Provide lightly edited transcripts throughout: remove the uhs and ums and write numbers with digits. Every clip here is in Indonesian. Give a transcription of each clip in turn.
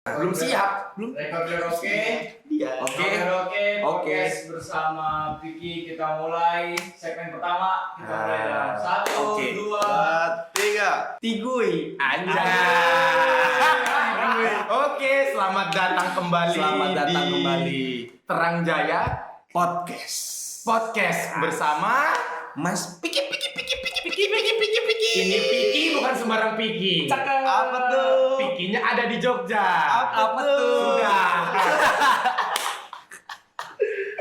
Belum siap. Belum. Recorder oke. Iya. Oke. Podcast bersama Piki kita mulai segmen pertama. Kita mulai dalam 1, 2, 3. Tigui Oke, selamat datang kembali. Di Terang Jaya Podcast bersama Mas Piki. Ini Piki bukan sembarang Piki. Cakep. Apa tuh? Pikinya ada di Jogja. Apa tuh? Sudah.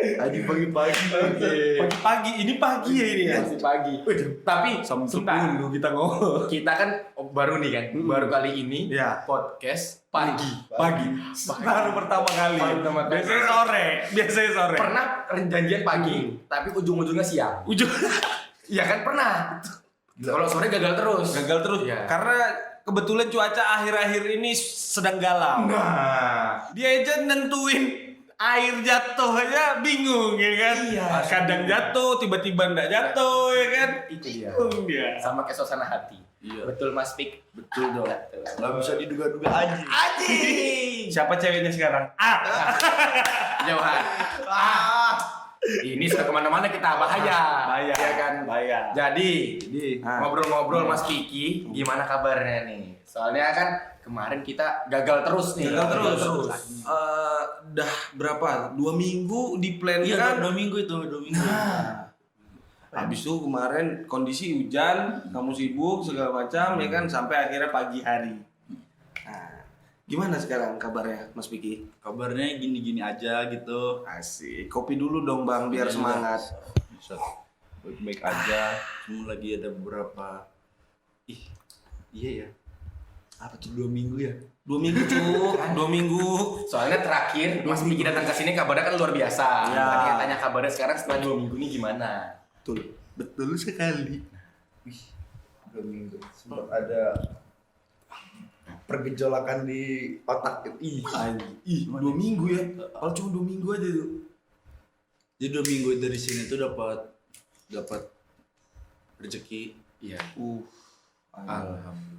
Tadi pagi-pagi. Pagi-pagi, ini pagi ya ini ya. Masih pagi. Tapi sebentar. Kita ngomong. Kita kan baru nih kan, baru kali ini Ya. podcast pagi. Baru pertama kali. Biasanya sore. Pernah janjian pagi, tapi ujung-ujungnya siang. Iya kan pernah. Kalau sore gagal terus. Ya. Karena kebetulan cuaca akhir-akhir ini sedang galau. Nah, Dia aja nentuin air jatuh aja bingung ya kan. Iya. Kadang jatuh, tiba-tiba enggak jatuh ya kan. itu dia. Bingung dia. Sama kayak suasana hati. Iya. Betul Mas Pik. Betul dong. Nggak bisa diduga-duga aja. Siapa ceweknya sekarang? Jauhan. Ini sudah kemana-mana kita bahaya. Ya kan. Bahaya. Jadi Ah. ngobrol-ngobrol Mas Piki, gimana kabarnya nih? Soalnya kan kemarin kita gagal terus nih. Gagal terus. Dah berapa? 2 minggu di plan kan? 2 minggu itu, 2 minggu. Habis itu kemarin kondisi hujan, kamu sibuk segala macam ya kan sampai akhirnya pagi hari. Nah, gimana sekarang kabarnya Mas Piki? Kabarnya gini-gini aja gitu. Asik. Kopi dulu dong Bang biar semangat. Bisa. Baik-baik aja. Cuma lagi ada beberapa. Iya ya. Apa tuh 2 minggu ya? 2 minggu Cuk, 2 minggu. Soalnya terakhir Mas Piki datang ke sini kabarnya kan luar biasa. Ya. Tanya kabarnya sekarang setelah 2 minggu ini gimana? Betul sekali. 2 minggu. Sempat ada pergejolakan di otak. 2 minggu ya. Kalau cuma 2 minggu aja tuh. Jadi 2 minggu dari sini tuh dapat rezeki. Iya. Alhamdulillah.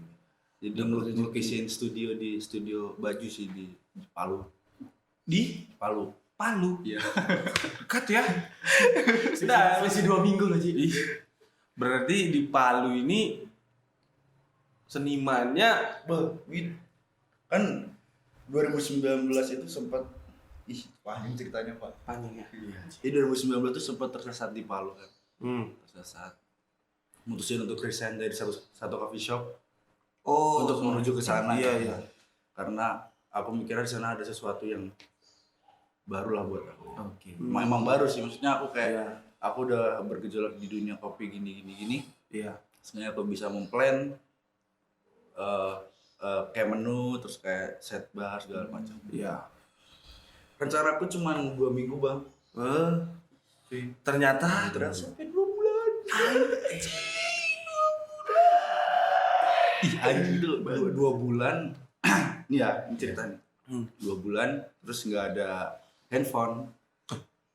Jadi ngelukisin studio baju sih di Palu. Di Palu. Palu. Iya. Dekat ya. Selisih 2 minggu loh, Ji. Berarti di Palu ini senimannya Kan 2019 itu sempat panjang ceritanya Pak. panjang ya. Jadi 2019 itu sempat tersesat di Palu kan. Tersesat. Mutusin untuk resign dari satu coffee shop untuk menuju ke sana. Iya. Karena aku mikirnya di sana ada sesuatu yang baru lah buat aku. Oke. Memang baru sih, maksudnya aku kayak Iya. aku udah bergejolak di dunia kopi gini. Iya. Sebenarnya aku bisa memplan kayak menu, terus kayak set bar segala macam. Iya. Rencana aku cuma 2 minggu Bang. Ternyata Sampai 2 bulan. Anjing itu 2 bulan. Nih ya, ini cerita nih. 2 bulan terus nggak ada handphone,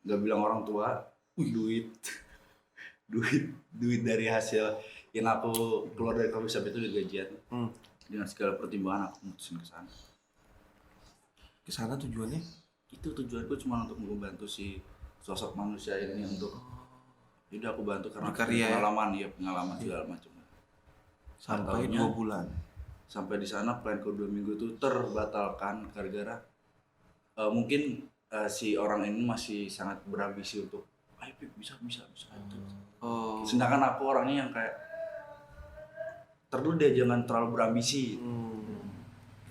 nggak bilang orang tua, duit dari hasil yang aku keluar dari coffee shop itu di gajian. Dengan segala pertimbangan aku mutusin ke sana. ke sana tujuannya Itu tujuanku cuma untuk membantu si sosok manusia ini untuk jadi aku bantu karena Berkarya ya? pengalaman segala macam. sampai Tahunnya. 2 bulan. Sampai di sana plan ke 2 minggu itu terbatalkan gara-gara mungkin si orang ini masih sangat berambisi untuk ayo Pip, bisa sedangkan aku orangnya yang kayak dia jangan terlalu berambisi.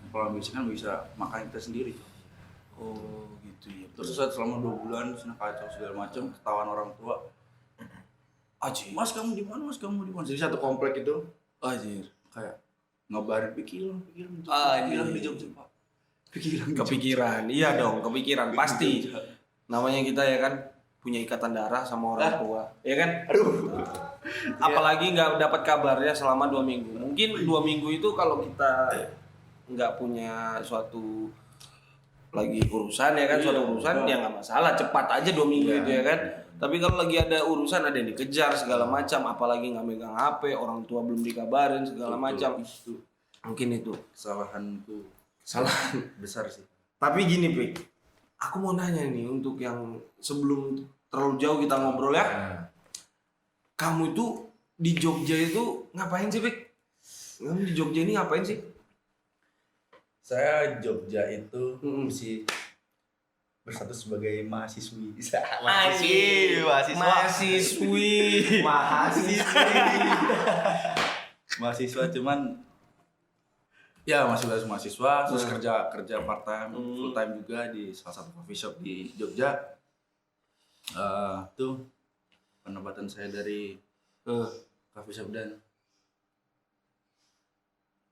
Kalau ambisi kan bisa makan kita sendiri. Gitu ya. Terus selama 2 bulan di sana kacau segala macam, ketahuan orang tua. Mas kamu di mana? Jadi satu komplek itu Anjir. kayak ngabarin pikiran di Jogja Pak. Kepikiran. Iya dong, kepikiran pasti. Namanya kita ya kan punya ikatan darah sama orang tua, ya kan? Apalagi nggak dapat kabarnya selama 2 minggu. Mungkin 2 minggu itu kalau kita nggak punya suatu lagi urusan ya kan, suatu urusan ya nggak masalah, cepat aja 2 minggu itu ya kan. Tapi kalau lagi ada urusan, ada yang dikejar segala macam, apalagi nggak megang HP, orang tua belum dikabarin segala macam, mungkin itu Kesalahanku Salah. besar sih. Tapi gini, Pik. Aku mau nanya nih untuk yang sebelum terlalu jauh kita ngobrol ya. Kamu itu di Jogja itu ngapain sih, Pik? Kamu di Jogja ini ngapain sih? Saya Jogja itu Mm-mm. masih bersatu sebagai mahasiswi. Anjing. Mahasiswi. Mahasiswa cuman ya masih mahasiswa terus kerja part time, full time juga di salah satu coffee shop di Jogja. Tuh pendapatan saya dari coffee shop dan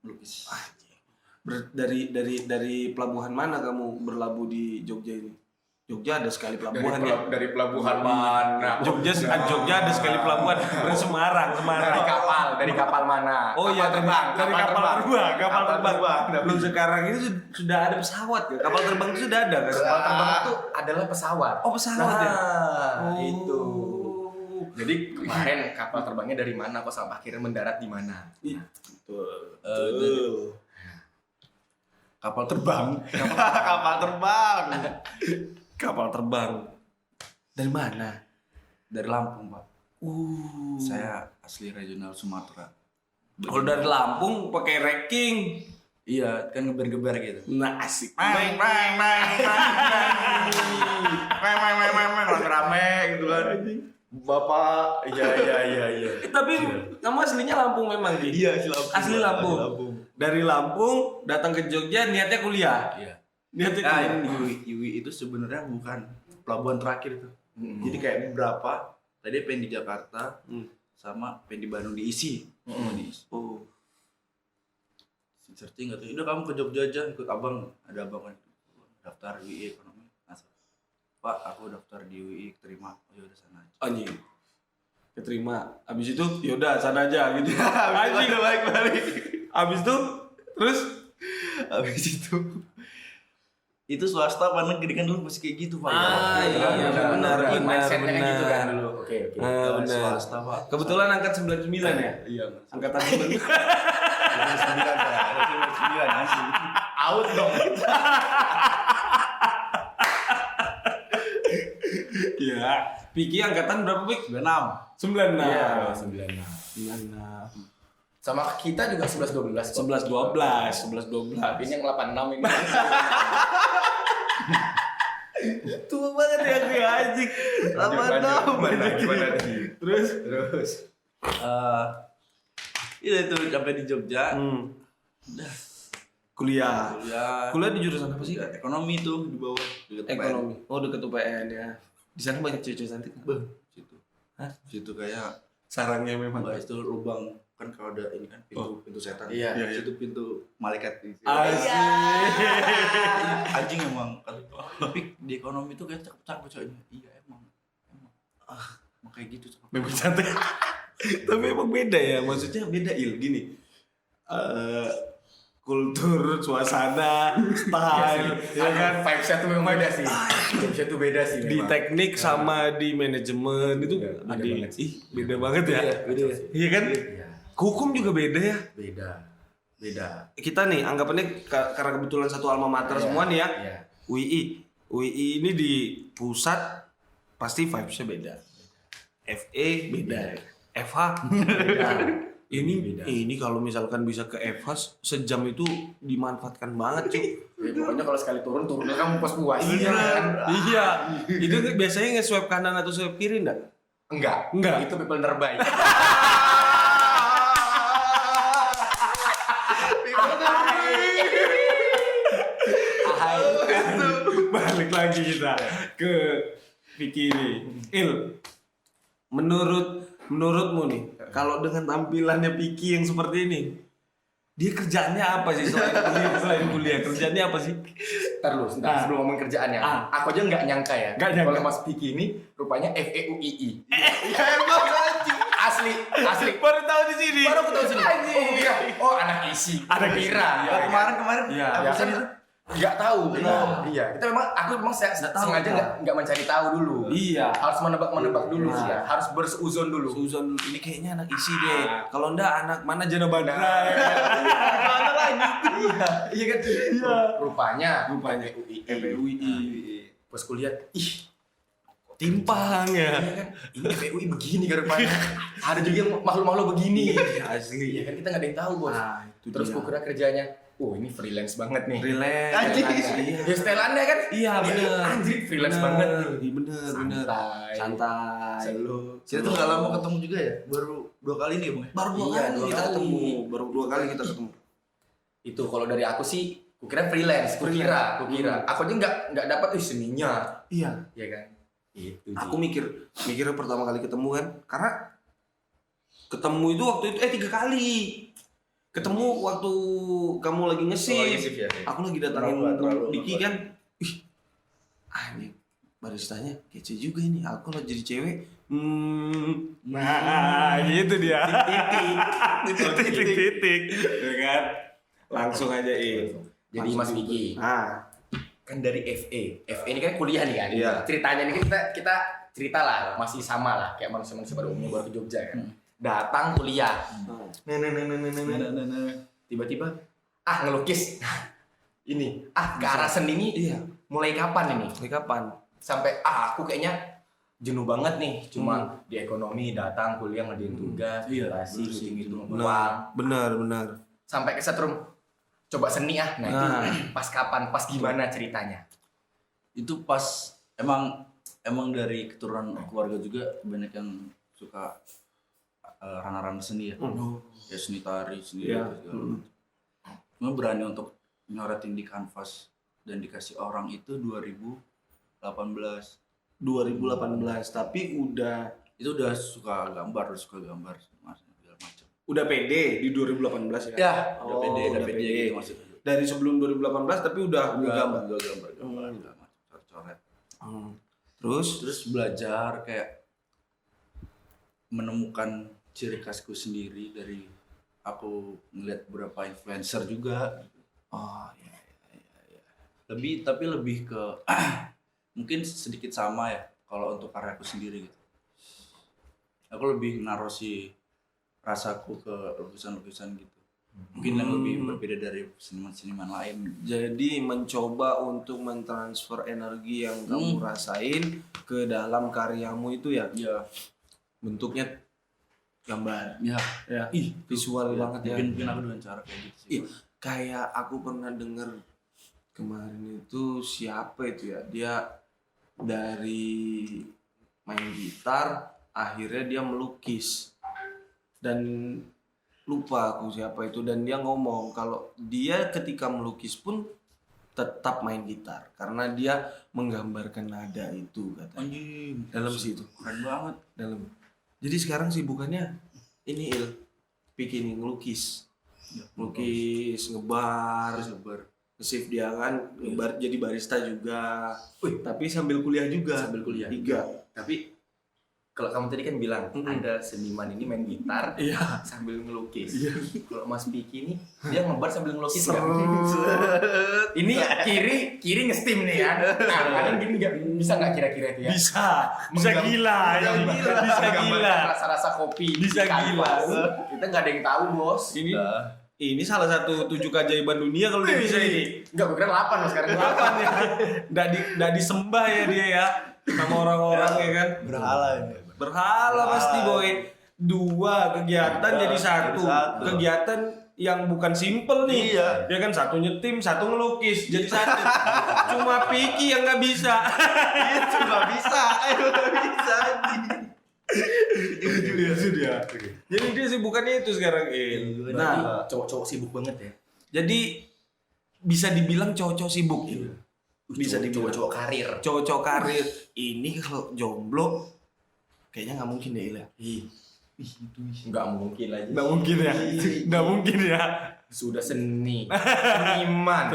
melukis. Dari pelabuhan mana kamu berlabuh di Jogja ini? Jogja ada sekali pelabuhan ya. Dari pelabuhan mana? Jogja ada sekali pelabuhan. Dari Semarang. Dari kapal mana? Oh iya, dari kapal terbang. Belum Belum sekarang ini sudah ada pesawat ya. Kapal terbang itu sudah ada kan? Kapal terbang itu adalah pesawat. Oh, pesawat ya. Nah, itu. Jadi kemarin kapal terbangnya dari mana kok sampai akhirnya mendarat di mana? Betul. Kapal terbang. Kapal terbang. Dari mana? Dari Lampung, Pak. Uh. Saya asli regional Sumatera. Kalau dari Lampung pakai ranking. Iya, kan geber-geber gitu. Nah, asik. Rame gitu kan. Bapak, iya. Tapi kamu aslinya Lampung memang, Di? Iya, Asli Lampung. Dari Lampung datang ke Jogja niatnya kuliah. Iya. Niatnya Nah, kuliah. Yui itu sebenarnya bukan pelabuhan terakhir itu. Jadi kayak beberapa tadi pengen di Jakarta sama pengen di Bandung diisi. Semua diisi. Oh. Searching gitu. Udah kamu ke Jogja aja ikut abang. Ada abang kan daftar UI ekonomi. Masuk. Pak, aku daftar di UI terima. Oh ya udah sana aja. Anjing. Keterima. Abis itu yaudah sana aja gitu. Anjing. balik. Abis itu terus Habis itu swasta apa negeri kan dulu masih kayak gitu, Pak. iya, benar. Mindsetnya kan gitu kan dulu. Oke. Benar. Swasta, Pak. Kebetulan angkat 99 ya? Iya. Angkatan 99. 99 asli. Out dong. Iya. Piki angkatan berapa, Pik? 96. 96. Iya, 96. Sama kita juga 11-12. 11-12. Tapi ini yang 86 ini. Tua banget ya aku ya, anjing. 86. Terus. Iya itu sampai di Jogja. Udah. Kuliah di jurusan apa sih? Ekonomi tuh di bawah dekat Ekonomi. Oh, dekat UPN ya. Di sana banyak cewek cantik. situ. Situ kayak Sarangnya memang. itu lubang kan kalau ada ini kan pintu setan. Iya. Itu pintu malaikat di situ. Asik. Anjing emang. Tapi di ekonomi tuh kayak cakep cowoknya. Iya emang. Emang kayak gitu cakep. Memang cantik. Tapi emang beda ya, maksudnya beda gini. Kultur, suasana, style, ya kan? Vibes-nya tuh memang beda sih. Vibes-nya tuh beda sih Di memang. teknik sama di manajemen itu Beda ada. banget sih. Beda banget ya. Beda. Iya kan? Iya. Hukum juga beda ya. Beda. Kita nih anggapannya karena kebetulan satu alma mater semua nih ya. Iya. UI ini di pusat pasti vibes-nya beda. FE beda. FH beda. Ini kalau misalkan bisa ke FH sejam itu dimanfaatkan banget, cuy. Ya, pokoknya kalau sekali turunnya kamu puas-puas. Iya. Itu biasanya nge-swipe kanan atau swipe kiri enggak? Enggak. Itu people terbaik. Balik lagi kita ke Vicky ini. Menurutmu nih, kalau dengan tampilannya Vicky yang seperti ini, dia kerjaannya apa sih selain kuliah? Kerjaannya apa sih? Sebentar, sebelum ngomong kerjaannya. Aku aja nggak nyangka ya. Nggak nyangka. Kalau Mas Vicky ini rupanya FEUII. Asli. Baru tahu di sini. Baru aku tahu sini. Oh iya. Oh anak isi. Anak kira. isi. Kemarin Iya. apa sih itu? nggak tahu. Iya, kita aku memang sengaja nggak mencari tahu dulu. Iya. Harus menebak dulu sih ya. Harus berseuzon dulu. Suzon ini kayaknya anak isi deh. Kalau enggak anak mana Jana Badra. Mana lagi? Iya kan? Iya. Rupanya FPUI. pas kuliah, Timpang ya. iya kan? Ini FPUI begini kan rupanya. Ada juga yang makhluk-makhluk begini. Asli. Iya kan kita nggak ada yang tahu bos. Itu Terus dia. gue kira kerjanya, ini freelance banget nih. Relax. Anjing. Iya. Ya setelannya kan? Iya bener. Anjir freelance banget nih. Iya bener. Santai. Selalu. Kita tuh gak lama ketemu juga ya, baru 2 kali nih Bang. Baru dua Iya, kali dua kita kali. ketemu. Baru 2 kali kita ketemu. Itu kalau dari aku sih, kukira freelance, kukira. Aku aja nggak dapat seninya, Iya. ya kan? Itu. Aku mikirnya pertama kali ketemu kan, karena ketemu itu waktu itu 3 kali. Ketemu waktu kamu lagi nge-shift. ya. Aku lagi datangin Terlalu Diki kan. Ini baristanya kece juga ini. Aku kalau jadi cewek. Nah, gitu dia. Titik. Ya kan? Langsung aja Jadi Mas Vicky, kan dari FE ini kan kuliah nih kan. Iya. Ceritanya ini kan kita cerita lah, masih sama lah kayak manusia-manusia pada umumnya baru ke Jogja kan. Datang kuliah. Tiba-tiba ngelukis. Ini ke arah seni ini Iya. mulai kapan ini? Ini kapan? Sampai aku kayaknya jenuh banget nih cuma di ekonomi datang kuliah ngerjain tugas, durasi gitu uang. Benar. Sampai kesetrum coba seni nah itu pas kapan, pas gimana ceritanya? Itu pas emang dari keturunan keluarga juga banyak yang suka ranah-ranah seni ya. Ya seni tari, seni Iya. segala macam. Cuma berani untuk nyoretin di kanvas dan dikasih orang itu 2018. Tapi Itu udah suka gambar segala macam. udah pede di 2018 ya. Ya, Udah pede gitu maksudnya. Dari sebelum 2018 tapi udah gambar. gambar segala macam, coret. Terus Belajar kayak menemukan ciri khasku sendiri dari aku ngeliat beberapa influencer juga. iya. Tapi lebih ke mungkin sedikit sama ya kalau untuk karyaku sendiri gitu. Aku lebih naruh si rasaku ke lukisan-lukisan gitu. Mungkin yang lebih berbeda dari seniman-seniman lain. Jadi mencoba untuk mentransfer energi yang kamu rasain ke dalam karyamu itu ya. Ya, Bentuknya gambar. ya. Visual banget ya. Mungkin aku dengan cara kayak gitu sih. Kayak aku pernah denger kemarin itu siapa itu ya, dia dari main gitar akhirnya dia melukis dan lupa aku siapa itu, dan dia ngomong kalau dia ketika melukis pun tetap main gitar karena dia menggambarkan nada itu katanya. Anjing, Dalam situ keren banget. dalam. Jadi sekarang sibukannya ini bikin ngelukis, melukis, ngebar, nge-shift dia kan, ngebar jadi barista juga. Tapi sambil kuliah juga. sambil kuliah. 3. Tapi kalau kamu tadi kan bilang ada seniman ini main gitar sambil ngelukis. Kalau Mas Vicky ini dia ngebar sambil ngelukis nggak? Ini kiri nge-steam nih ya. Nah, kadang gini bisa nggak kira-kira itu ya? Bisa gila ya. Bisa gila. Rasa-rasa kopi. Bisa di kanvas. gila. Kita nggak ada yang tahu bos. Ini salah satu 7 keajaiban dunia kalau dia bisa ini. Enggak, gue kira 8 loh sekarang. 8 ya. Nggak disembah ya dia ya sama orang-orang ya kan. Berhala pasti boy. 2 kegiatan jadi 1. Kegiatan yang bukan simple nih. Iya. Ya kan, 1 nyetim, 1 ngelukis jadi 1. Cuma Piki yang nggak bisa. Itu nggak bisa. Itu dia. Jadi dia sibukannya itu sekarang Nah, Cowok-cowok sibuk banget ya. jadi bisa dibilang cowok-cowok sibuk. Bisa dibilang Cowok-cowok karir. cowok-cowok karir. Ini kalau jomblo kayaknya nggak mungkin deh ya. Nggak mungkin lagi. Nggak mungkin ya. Nggak mungkin ya. Sudah seniman,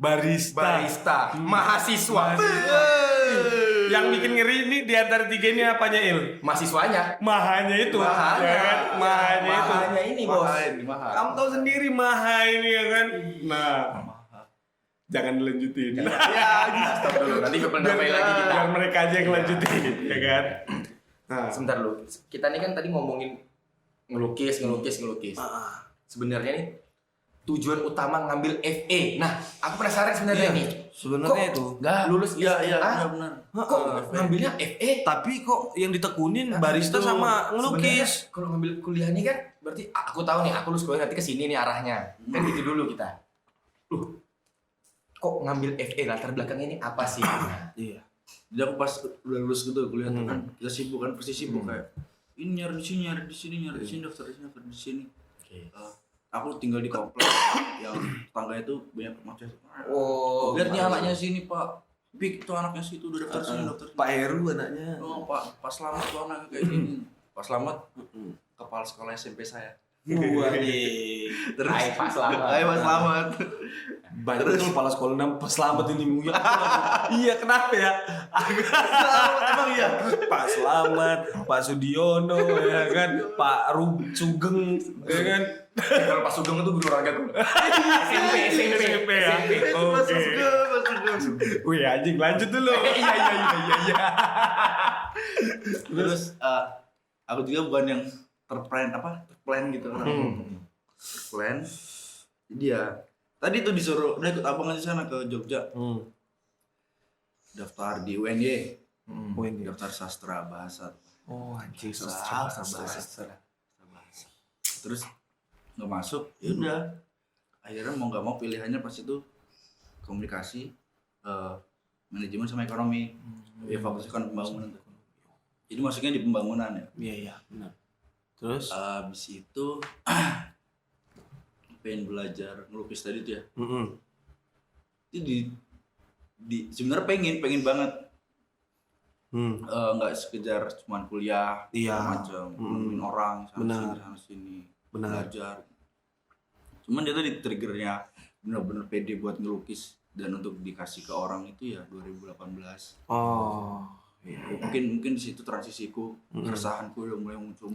Barista, mahasiswa. Yang bikin ngeri ini di antara 3 ini apanya Mahasiswanya. Mahanya itu. Mahanya. Ya kan? Mahanya itu. Mahanya ini bos. Mahal. Kamu tahu sendiri maha ini ya kan. Nah, Jangan dilanjutin. Stop dulu. Nanti nambahin lagi kita. Biar mereka aja yang lanjutin, ya kan? Nah, Sebentar lu. Kita nih kan tadi ngomongin ngelukis. Sebenarnya nih tujuan utama ngambil FE. Nah, aku penasaran sebenarnya nih. sebenarnya Kok itu. nggak lulus Iya, SMA? benar. Kok ngambilnya FE? Tapi kok yang ditekunin barista Itu sama sebenarnya ngelukis. kalau ngambil kuliah nih kan berarti aku tahu nih aku lulus kuliah nanti ke sini nih arahnya. Kan gitu dulu kita. Kok ngambil FE latar belakangnya ini apa sih? Iya. Jadi aku pas udah lulus gitu kuliah tuh kan kita sibuk kan, pasti sibuk kayak ini nyari di sini, nyari di sini, daftar di sini. Oke. Aku tinggal di komplek yang tetangganya tuh banyak macam. Oh, Lihat nih anaknya sini Pak. Pik itu anaknya situ udah daftar sini, daftar sini. Pak Heru anaknya. Oh Pak Slamet tuh anaknya kayak gini. Pak Slamet kepala sekolah SMP saya. Terus Hai Pak Selamat. Hai Pak Slamet. banyak tuh kepala sekolah nama Pak Selamat ini. Iya, kenapa ya? Emang iya. Pak Selamat, Pak Sudiono, ya kan? Pak Sugeng, ya kan? Kalau Pak Sugeng itu guru olahraga gue. SMP ya. Oke. Wih, anjing lanjut dulu. Iya. Terus aku juga bukan yang terplan gitu kan. Terplan. Jadi ya tadi tuh disuruh udah ikut abang aja sana ke Jogja. Daftar di UNY. Daftar sastra bahasa. Oh, anjing Sastra. Terus nggak masuk, ya udah. Akhirnya mau nggak mau pilihannya pas itu komunikasi, manajemen sama ekonomi. Ya fokus kan pembangunan tuh. Jadi masuknya di pembangunan ya. Iya, benar. Terus Habis itu pengen belajar ngelukis tadi tuh ya. Itu di sebenarnya pengen banget. Nggak sekedar cuman kuliah macam nemuin orang sana sini belajar. Cuman dia tadi triggernya benar-benar pede buat ngelukis dan untuk dikasih ke orang itu ya 2018. Oh, Ya, mungkin di situ transisiku, keresahanku udah mulai muncul.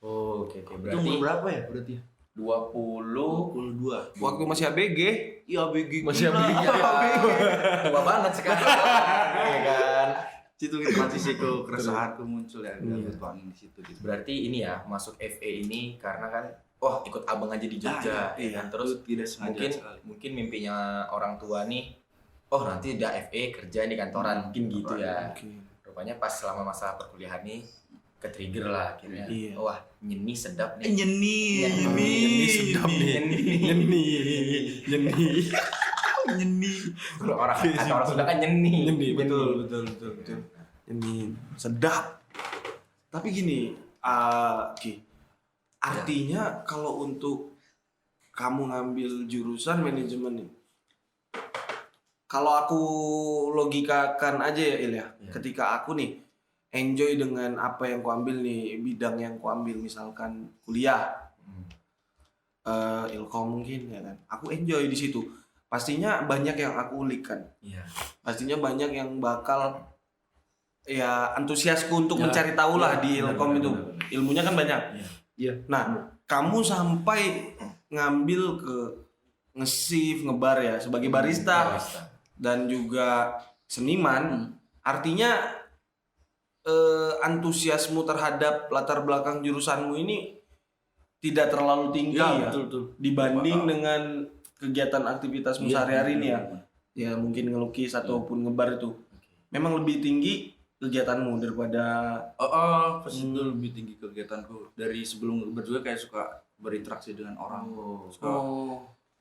Oh, oke. Itu Berarti umur berapa ya berarti? 22. waktu masih ABG. Iya, BG. Masih ABG. Tua banget sekarang. Iya kan. Situ transisiku, keresahanku muncul ya. Tuangin di situ gitu. Berarti ini ya masuk FE ini karena kan ikut abang aja di Jogja. Iya. Kan? Terus Itu tidak sengaja sekali. mungkin mimpinya orang tua nih, nanti udah FE kerja di kantoran mungkin gitu ya. Rupanya pas selama masa perkuliahan nih ke-trigger lah akhirnya. Iya. Wah, nyeni sedap nih. Nyeni sedap nih. Nyeni. Kalau orang kata orang Sunda kan nyeni. Betul. Nyeni sedap. Tapi gini, Ki. Artinya kalau untuk kamu ngambil jurusan manajemen nih. Kalau aku logikakan aja ya Il ya. Ketika aku nih enjoy dengan apa yang kuambil nih, bidang yang kuambil misalkan kuliah. Ilkom mungkin ya kan. Aku enjoy di situ. Pastinya banyak yang aku ulik kan. Iya. Pastinya banyak yang bakal ya antusiasku untuk mencari tahu lah di Ilkom itu. Ilmunya kan banyak. Iya. Nah, kamu sampai ngambil ke nge-shift, ngebar ya sebagai barista. Dan juga seniman, artinya antusiasmu terhadap latar belakang jurusanmu ini tidak terlalu tinggi ya, betul. dibanding dengan kegiatan aktivitasmu sehari-hari ini ya. Ya mungkin ngelukis ataupun ngebar itu. Memang lebih tinggi kegiatanmu daripada Pas itu lebih tinggi kegiatanku dari sebelum ngebar juga kayak suka berinteraksi dengan orang. Suka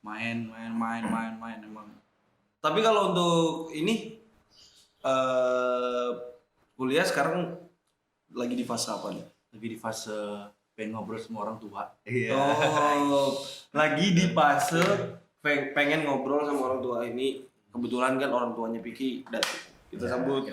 main emang. Tapi kalau untuk ini kuliah sekarang lagi di fase apa nih? Lagi di fase pengen ngobrol sama orang tua. Lagi di fase pengen ngobrol sama orang tua ini. Kebetulan kan orang tuanya Piki datang. Kita sambut.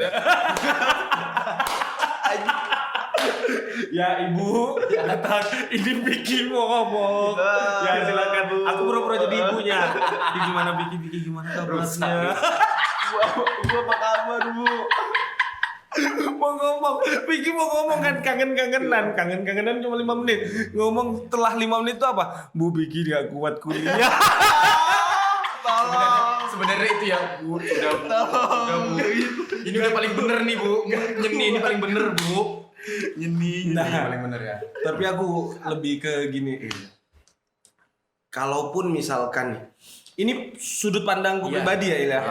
Ya ibu, datang. Ini Piki mau ngomong. Ya silakan. Aku pura-pura jadi ibunya. Gimana Piki gimana kabarnya? Bu apa kabar Bu? Mau ngomong, Piki mau ngomong kan kangen-kangenan cuma 5 menit. Ngomong setelah 5 menit itu apa? Bu Piki gak kuat kuliah. Tolong. sebenarnya itu ya Bu. Udah Bu. Ini udah paling bener nih Bu. Nyeni ini paling bener Bu. Nyeni. Nah, paling bener ya. tapi aku lebih ke gini. Kalaupun misalkan nih, ini sudut pandangku pribadi ya Il ya.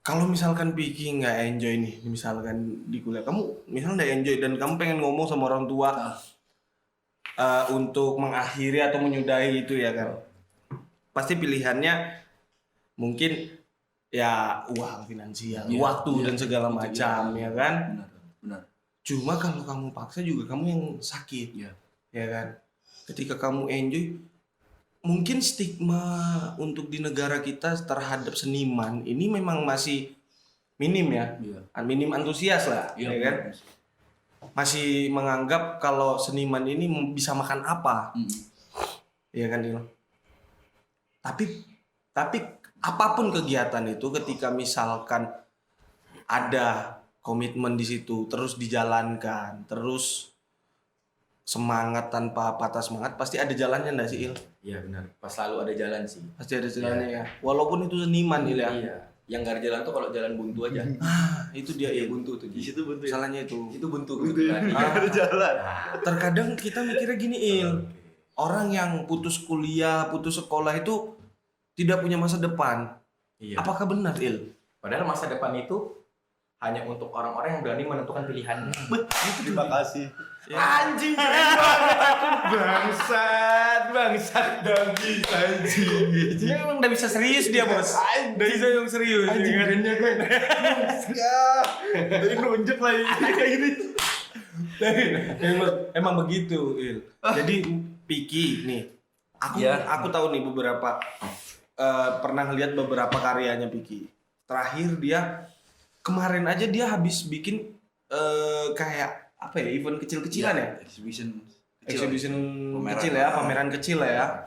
Kalau misalkan Piki nggak enjoy nih, misalkan di kuliah, kamu misalnya nggak enjoy dan kamu pengen ngomong sama orang tua untuk mengakhiri atau menyudahi itu ya kan, pasti pilihannya mungkin ya uang, finansial, waktu dan segala macam ya kan. Benar. Cuma kalau kamu paksa juga kamu yang sakit, ya kan. Ketika kamu enjoy, mungkin stigma untuk di negara kita terhadap seniman ini memang masih minim ya, minim antusias lah, ya kan. Masih menganggap kalau seniman ini bisa makan apa, ya kan Il. Tapi apapun kegiatan itu, ketika misalkan ada komitmen di situ, terus dijalankan, terus semangat tanpa patah semangat, pasti ada jalannya nggak sih Il? Iya benar. Pas selalu ada jalan sih. Pasti ada jalannya ya. Walaupun itu seniman Il ya. Iya. Yang nggak ada jalan tuh kalau jalan buntu aja. Itu dia Il. Buntu tuh. Di situ buntu. Salahnya itu. Itu buntu. Ada jalan. Terkadang kita mikirnya gini Il. Orang yang putus kuliah, putus sekolah itu tidak punya masa depan. Iya. Apakah benar Il? Padahal masa depan itu hanya untuk orang-orang yang berani menentukan pilihannya. Terima kasih. Anjing keren banget. Bangsat dongki anjing. Dia emang udah bisa serius dia bos. Udah bisa yang serius. Anjing kerennya kan. Tadi nunjuk lagi kayak gini. Emang begitu Il. Jadi Piki nih. Aku tahu nih beberapa pernah lihat beberapa karyanya Piki. Terakhir dia kemarin aja dia habis bikin kayak apa ya, event kecil-kecilan ya? Exhibition kecil ya, pameran kecil ya.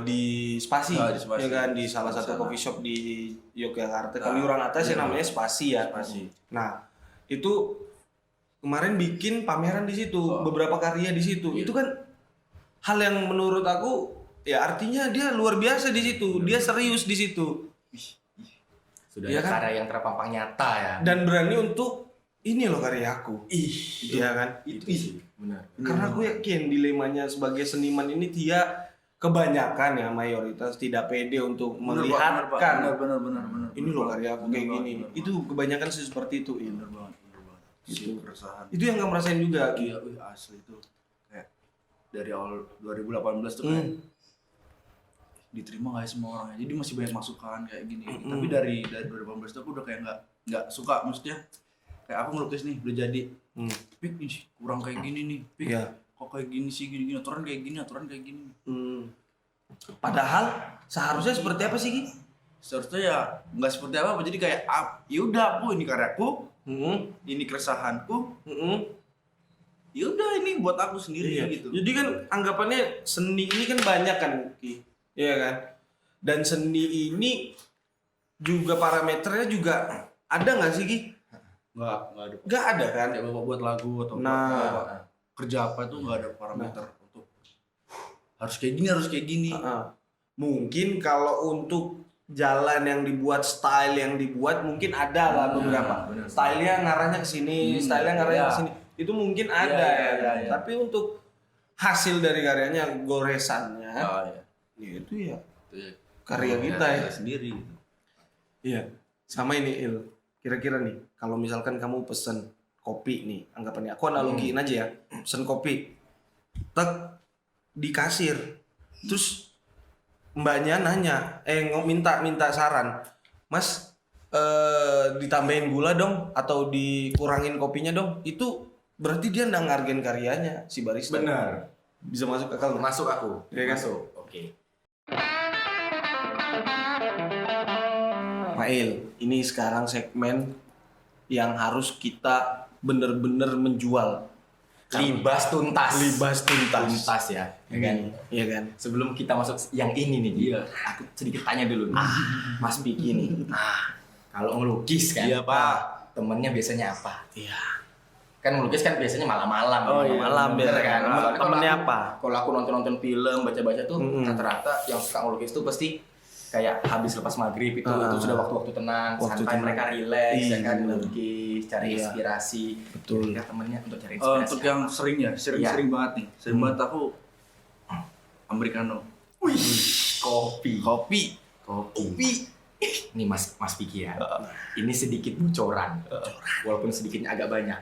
Di Spasi, di Spasi. ya kan, di salah satu coffee shop di Yogyakarta, Kaliurang atas ya, namanya Spasi ya. Nah, itu kemarin bikin pameran di situ, beberapa karya di situ. Itu kan hal yang menurut aku ya artinya dia luar biasa di situ, dia serius di situ. Sudah ya ada kan? karya yang terpampang nyata ya. Dan berani untuk ini loh karyaku. Iya kan? Itu benar. Karena aku yakin dilemanya sebagai seniman ini dia kebanyakan ya, mayoritas tidak pede untuk melihatkan benar. ini loh karya aku kayak gini. Itu kebanyakan sih seperti itu. Benar banget. Itu. Keresahan. Itu yang kamu rasain juga. Iya, asli itu kayak dari awal 2018 tuh kayak diterima nggak ya semua orangnya, jadi masih banyak masukan kayak gini. Tapi dari 2018 tuh aku udah kayak nggak suka, maksudnya kayak aku ngelukis nih udah jadi, Pik ini kurang kayak gini nih, Pik kok kayak gini sih, gini aturan kayak gini. Padahal seharusnya seperti apa sih Ki? Seharusnya ya nggak seperti apa, jadi kayak yaudah aku ini karyaku, ini keresahanku, yaudah ini buat aku sendiri gitu. Jadi kan anggapannya seni ini kan banyak kan Ki, iya kan? Dan seni ini juga parameternya juga ada nggak sih Ki? Nggak ada kan? Kayak bapak buat lagu atau kerja apa itu nggak ada parameter untuk harus kayak gini. Mungkin kalau untuk jalan yang dibuat, style yang dibuat mungkin ada lah beberapa. Stylenya ngarahnya ke sini, stylenya ngarahnya ke sini. Itu mungkin ada ya. Tapi untuk hasil dari karyanya, goresannya, ya itu ya karya kita ya sendiri. Gitu. Iya. Sama ini Il. Kira-kira nih, kalau misalkan kamu pesen kopi nih, anggapannya aku analogiin aja ya, pesen kopi, tek di kasir, terus mbaknya nanya, minta saran, Mas, ditambahin gula dong atau dikurangin kopinya dong, itu berarti dia nggak ngargain karyanya si barista. Benar. Bisa masuk akal? Masuk aku. Ya kan? Masuk. Oke. Mail, ini sekarang segmen yang harus kita bener-bener menjual. Libas tuntas. Tuntas ya. Ya kan? Iya kan? Sebelum kita masuk yang ini nih, aku sedikit tanya dulu nih. Mas Piki nih. Kalau ngelukis kan, Iya, Pak. temennya biasanya apa? Iya. Kan ngelukis kan biasanya malam-malam. Malam Bener biasa kan? Temennya apa? Kalau aku nonton film, baca-baca tuh Mm-mm. rata-rata yang suka ngelukis tuh pasti kayak habis lepas maghrib itu sudah waktu-waktu tenang, Waktu santai, tenang. mereka relax ya kan, Iya. melukis, cari Iya. inspirasi. Betul. Kira temennya untuk cari inspirasi. Untuk yang sering ya, sering banget nih. Sering banget aku americano. Wih, kopi. Kopi. Ini Mas Piki ya. Ini sedikit bocoran. Walaupun sedikitnya agak banyak.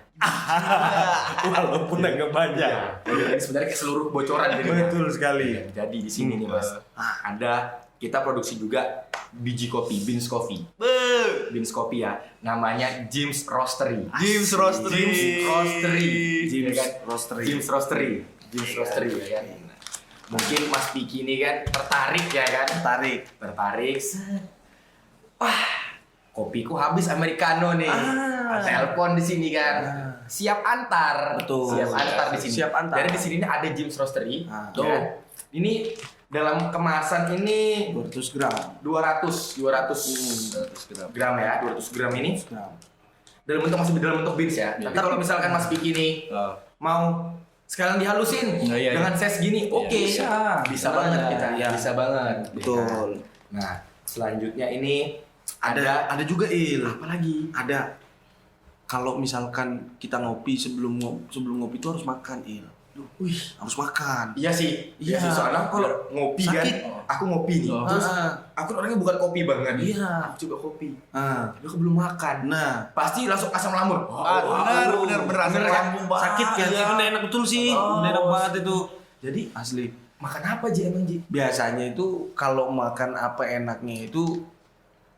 Walaupun agak banyak. Ini sebenarnya kayak seluruh bocoran jadi. Betul sekali. Jadi di sini nih Mas, ada kita produksi juga biji kopi, beans coffee. Beans coffee ya. Namanya James Roastery. James Roastery. James Ya kan? Roastery. James Roastery. James Roastery ya kan. Mungkin Mas Piki ini kan tertarik ya kan? Tertarik. Wah, kopiku habis americano nih. Telepon di sini kan. Siap antar. Betul. Siap antar di sini. Siap antar. Jadi di sini ada James Roastery. Tuh. Ya. Ini dalam kemasan ini 200 gram. 200 gram ya, 200 gram ini dalam bentuk masih dalam bentuk beans ya. Tapi kalau misalkan Mas Piki nih mau sekalian dihalusin Iya. dengan size gini, oke. Bisa banget kita. Iya. Bisa banget. Betul. Nah, selanjutnya ini Ada juga apa lagi? Ada. Kalau misalkan kita ngopi sebelum ngopi itu harus makan Wih, harus makan. Iya sih. Iya. Soalnya kalau ngopi Sakit. kan, aku ngopi nih. Terus aku orangnya bukan kopi banget. Iya. Aku juga kopi. Ah, Tapi aku belum makan. nah, Pasti langsung asam lambung. Bener asam kan? lambung banget. sakit kan? Itu nggak enak betul sih. Nggak enak banget itu. Jadi Asli. makan apa Ji emang Ji? Biasanya itu kalau makan apa enaknya itu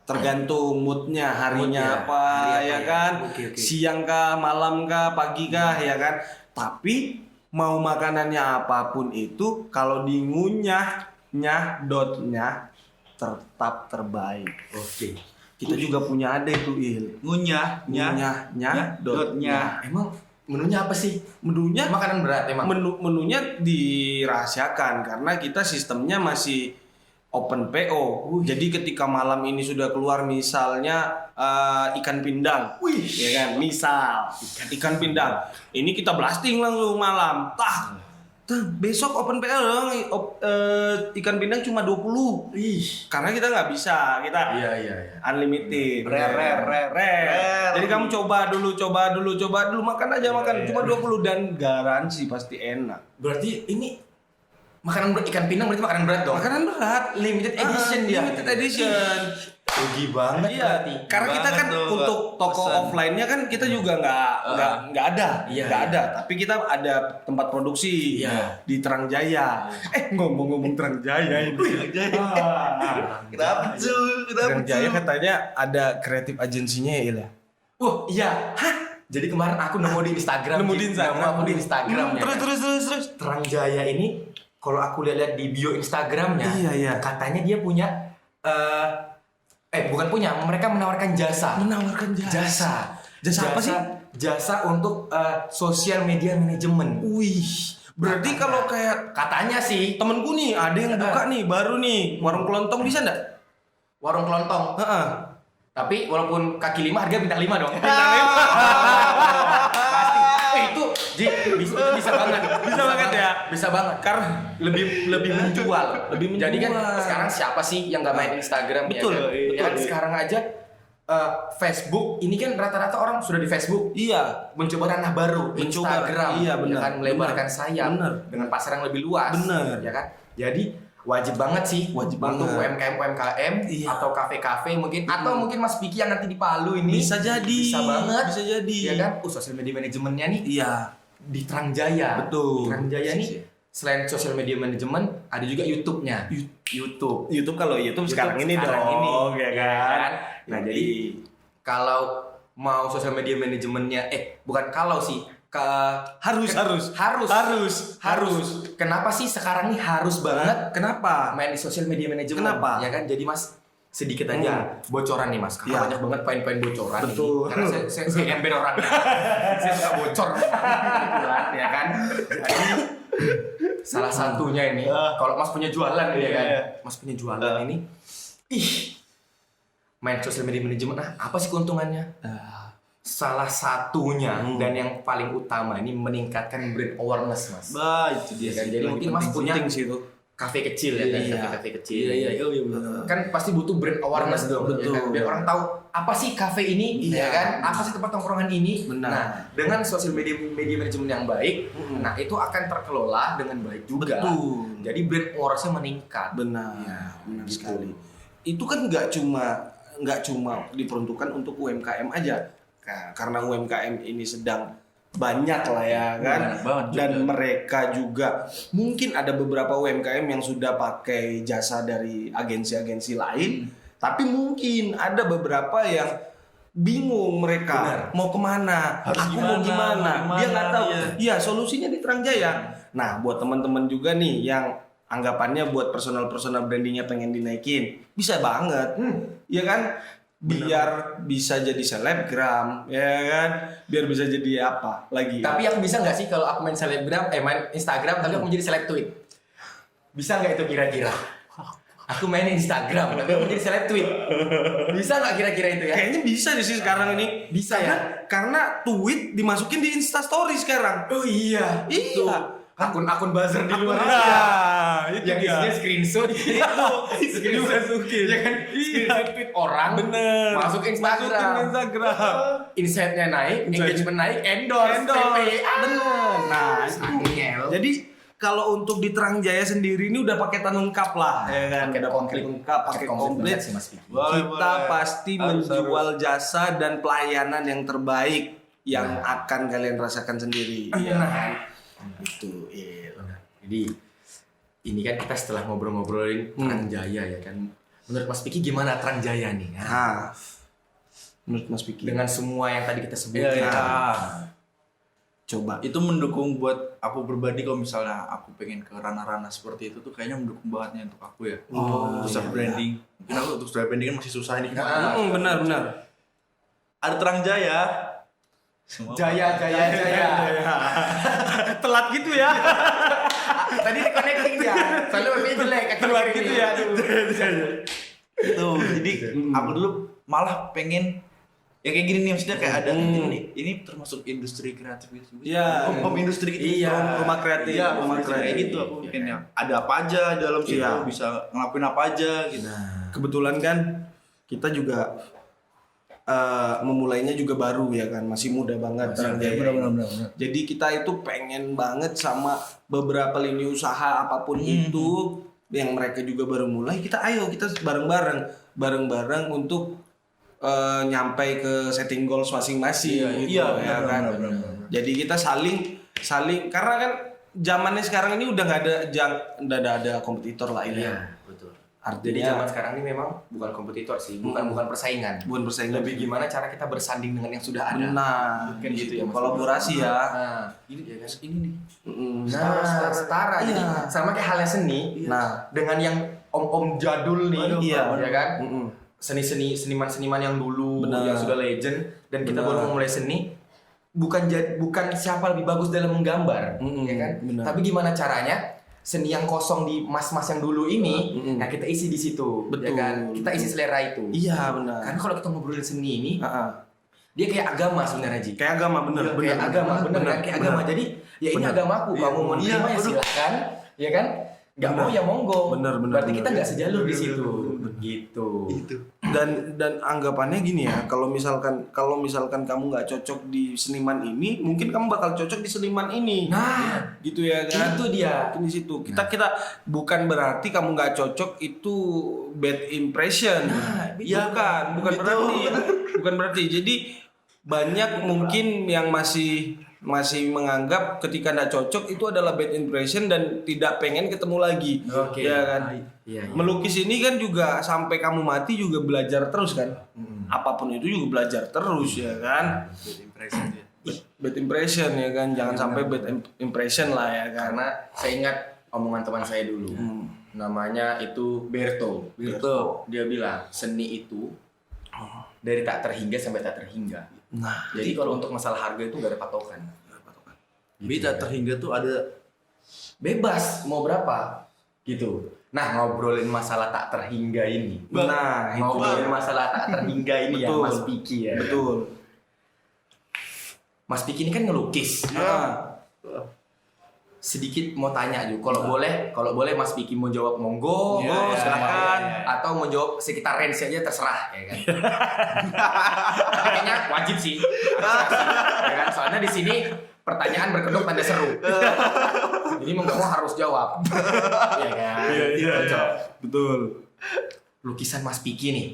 tergantung moodnya, harinya Mood ya. apa, Hari apa ya ya? kan, Oke. siang kah, malam kah, pagi kah, ya kan. Tapi mau makanannya apapun itu, kalau ngunyahnya, dotnya tetap terbaik. Oke. Kita juga punya ada itu ngunyahnya, dotnya. Emang menunya apa sih? Menunya Makanan berat emang. menunya dirahasiakan karena kita sistemnya masih open PO. Jadi ketika malam ini sudah keluar misalnya ikan pindang. Wih. Ya kan? Misal ikan pindang. Ini kita blasting langsung malam. Besok open PO dong. Ikan pindang cuma 20. Karena kita nggak bisa. Kita Iya. unlimited. Rare. Jadi kamu coba dulu makan aja makan cuma 20 dan garansi pasti enak. Berarti ini makanan berat, ikan pindang berarti makanan berat dong. Makanan berat, Limited edition dia. Limited edition. Rugi banget Iya, berarti. karena kita kan Banget tuh, untuk toko pesan. offline-nya kan kita juga nggak ada, Iya, nggak iya. ada. Tapi kita ada tempat produksi Iya. di Terangjaya. Ngomong-ngomong Terangjaya ini. Kenapa tuh? Terangjaya katanya ada kreatif agensinya ya Il. Wah, iya. Jadi kemarin aku nemu di Instagram. Nemu Ji. di Instagram. Nemu aku di Instagram ya. Terus. Terangjaya ini kalau aku lihat di bio Instagramnya, Iya. katanya dia punya bukan punya, mereka menawarkan jasa. Menawarkan Jasa apa sih? Jasa untuk sosial media manajemen. Wih, berarti Katanya. kalau kayak Katanya sih temenku nih ada yang buka nih baru nih warung kelontong bisa nggak? warung kelontong. Heeh. Tapi walaupun kaki 5 harga bintang 5 dong. Pasti. Itu bisa banget. Bisa banget ya? Bisa banget. Karena Lebih menjual. Lebih Jadi kan menjual. sekarang siapa sih yang nggak main Instagram Betul, ya kan? betul. Ya kan sekarang aja Facebook ini kan rata-rata orang sudah di Facebook iya, mencoba ranah baru, Mencoba, Instagram, iya, benar, ya kan melebarkan benar, sayap benar. dengan pasar yang lebih luas, Benar. ya kan? Jadi wajib banget sih Wajib untuk banget. UMKM Iya. atau kafe-kafe mungkin atau mungkin Mas Piki yang nanti di Palu ini bisa jadi. bisa banget, Bisa jadi. ya kan? Sosial media manajemennya nih Iya, di Terangjaya. betul. Di Terangjaya nih selain sosial media manajemen ada juga YouTube-nya. YouTube. YouTube kalau YouTube sekarang ini sekarang dong, ini, ya kan? Nah, jadi kalau mau sosial media manajemennya bukan kalau sih harus. Kenapa sih sekarang nih harus banget Kenapa? main di sosial media manajemen? Kenapa? Ya kan, jadi Mas sedikit aja bocoran nih Mas, karena Iya. banyak banget poin-poin bocoran. Betul. Ini. Karena saya ember orangnya, saya suka bocor, kebetulan, ya kan. Jadi salah satunya ini, kalau Mas punya jualan ya kan, Mas punya jualan ini, main sosial media manajemen, apa sih keuntungannya? Salah satunya dan yang paling utama ini meningkatkan brand awareness Mas. Bah, itu dia Ya kan, sih. jadi mungkin Mas punya penting sih itu. kafe kecil ya kan, Iya. kafe kecil. Iya, benar. Kan pasti butuh brand awareness dong, Betul. ya kan? Biar orang tahu apa sih kafe ini, Iya. ya kan? Apa sih tempat tongkrongan ini? Benar. Nah, dengan sosial media manajemen yang baik, nah itu akan terkelola dengan baik juga. Betul. Jadi brand awareness-nya meningkat. Benar, Iya, benar gitu. sekali. Itu kan nggak cuma diperuntukkan untuk UMKM aja. Karena UMKM ini sedang banyak lah ya kan. Banyak banget juga. Dan mereka juga mungkin ada beberapa UMKM yang sudah pakai jasa dari agensi-agensi lain, tapi mungkin ada beberapa yang bingung mereka Benar. mau kemana, Harus aku mau gimana, gimana, dia nggak tahu. iya. Iya, solusinya di Trangjaya. Nah, buat teman-teman juga nih yang anggapannya buat personal brandingnya pengen dinaikin, bisa banget, ya kan? Biar bisa jadi selebgram, ya kan? Biar bisa jadi apa lagi? Tapi aku bisa nggak sih kalau aku main selebgram, main Instagram, tapi aku menjadi seleb tweet? Bisa nggak itu kira-kira? Aku main Instagram, tapi aku menjadi seleb tweet. Bisa nggak kira-kira itu ya? Kayaknya bisa sih sekarang ini. Bisa ya? Karena tweet dimasukin di Instastory sekarang. Oh iya. Iya. Akun-akun buzzer di luar Nah, itu yang dia. isinya screenshot Dimasukin. ya kan, screenshot tweet orang, Bener. masuk Instagram, Masukin Instagram. insight-nya naik, engagement naik, endorse, Endorse. TP. Bener. Nah, Angel. jadi kalau untuk di Trangjaya sendiri ini udah paketan lengkap lah, ya kan? Paket Udah komplit. paket lengkap, paket komplit. banget sih Mas Vicky. Kita pasti Harus, menjual jasa dan pelayanan yang terbaik yang akan kalian rasakan sendiri. Iya. Itu, iya. Jadi ini kan kita setelah ngobrol-ngobrolin Trangjaya ya kan. Menurut Mas Vicky gimana Trangjaya nih? Nah, menurut Mas Vicky, Dengan semua yang tadi kita sebut. Iya, iya. coba. Itu mendukung buat aku pribadi kalau misalnya aku pengen ke ranah-ranah seperti itu tuh kayaknya mendukung banget nih untuk aku ya. Untuk self branding. Mungkin aku untuk self branding kan masih susah nih. Benar. Ada Trangjaya. Semua Jaya. Telat gitu ya. Tadi reconnecting dia. Soalnya wifi jelek. Telat gitu ya. itu. Jadi aku dulu malah pengen ya kayak gini nih, maksudnya kayak ada ini termasuk industri kreatif gitu. Iya. Home industri gitu. Iya. Rumah kreatif. Iya, rumah kayak kreatif. gitu aku pengen ya. Ada apa aja dalam situ, Iya. bisa ngelakuin apa aja gitu. Kebetulan kan kita juga memulainya juga baru ya kan, masih muda banget. Trangjaya. Benar. Jadi kita itu pengen banget sama beberapa lini usaha apapun itu yang mereka juga baru mulai. Kita bareng-bareng untuk nyampe ke setting goals masing-masing gitu ya kan. Jadi kita saling karena kan zamannya sekarang ini udah nggak ada kompetitor lain ya. betul. Artinya Jadi zaman sekarang ini memang bukan kompetitor sih, bukan persaingan. bukan persaingan, Lebih gimana cara kita bersanding dengan yang sudah ada. benar. Kan gitu ya, Mas. Kolaborasi ya. Nah, Ini nih. setara. Jadi sama kayak halnya seni. Nah, Dengan yang om-om jadul nih, iya. ya kan? Seniman-seniman yang dulu, Benar. yang sudah legend, dan kita Benar. baru memulai seni. Bukan siapa lebih bagus dalam menggambar, ya kan? benar. Tapi gimana caranya seni yang kosong di mas-mas yang dulu ini, nah kita isi di situ, ya Betul. kan? Kita isi selera itu. Iya benar. Karena kalau kita ngobrolin seni ini, Heeh. dia kayak agama sebenarnya, Ji. Kayak agama bener. Kayak agama, bener kan? Kayak agama. Jadi ya ini agamaku, kamu mau Iya, nerima ya bener. silakan, ya kan? Gak mau ya monggo. Bener, Berarti kita bener. nggak sejalur di situ. Gitu. Dan anggapannya gini ya, kalau misalkan kamu nggak cocok di seniman ini, mungkin kamu bakal cocok di seniman ini. Nah, Gitu ya kan? itu dia. Mungkin di situ. Kita bukan berarti kamu nggak cocok itu bad impression. Iya, bukan berarti. Jadi banyak mungkin yang masih menganggap ketika nggak cocok itu adalah bad impression dan tidak pengen ketemu lagi. Oke. Ya kan? Iya. Melukis ini kan juga sampai kamu mati juga belajar terus kan. Apapun itu juga belajar terus ya kan. Bad impression ya kan. Jangan sampai bad impression lah ya kan. Karena saya ingat omongan teman saya dulu. Namanya itu Berto. Dia bilang seni itu dari tak terhingga sampai tak terhingga. Nah, Jadi kalau untuk masalah harga itu gak ada patokan. Beda terhingga tuh ada Bebas mau berapa gitu. Nah, ngobrolin masalah tak terhingga ini. nah itu Ngobrolin dia. masalah tak terhingga ini ya Betul. Mas Piki ya. Betul. Mas Piki ini kan ngelukis. Nah, sedikit mau tanya juga. Kalau boleh Mas Piki mau jawab monggo, Iya, silakan. iya. Atau mau jawab sekitar range aja terserah, ya kan. Tapi kayaknya wajib sih. Ya kan? Soalnya di sini pertanyaan berkedok tanda seru. Jadi mau nggak mau harus jawab. Ya kan. Iya. Cocok. Betul. Lukisan Mas Piki nih.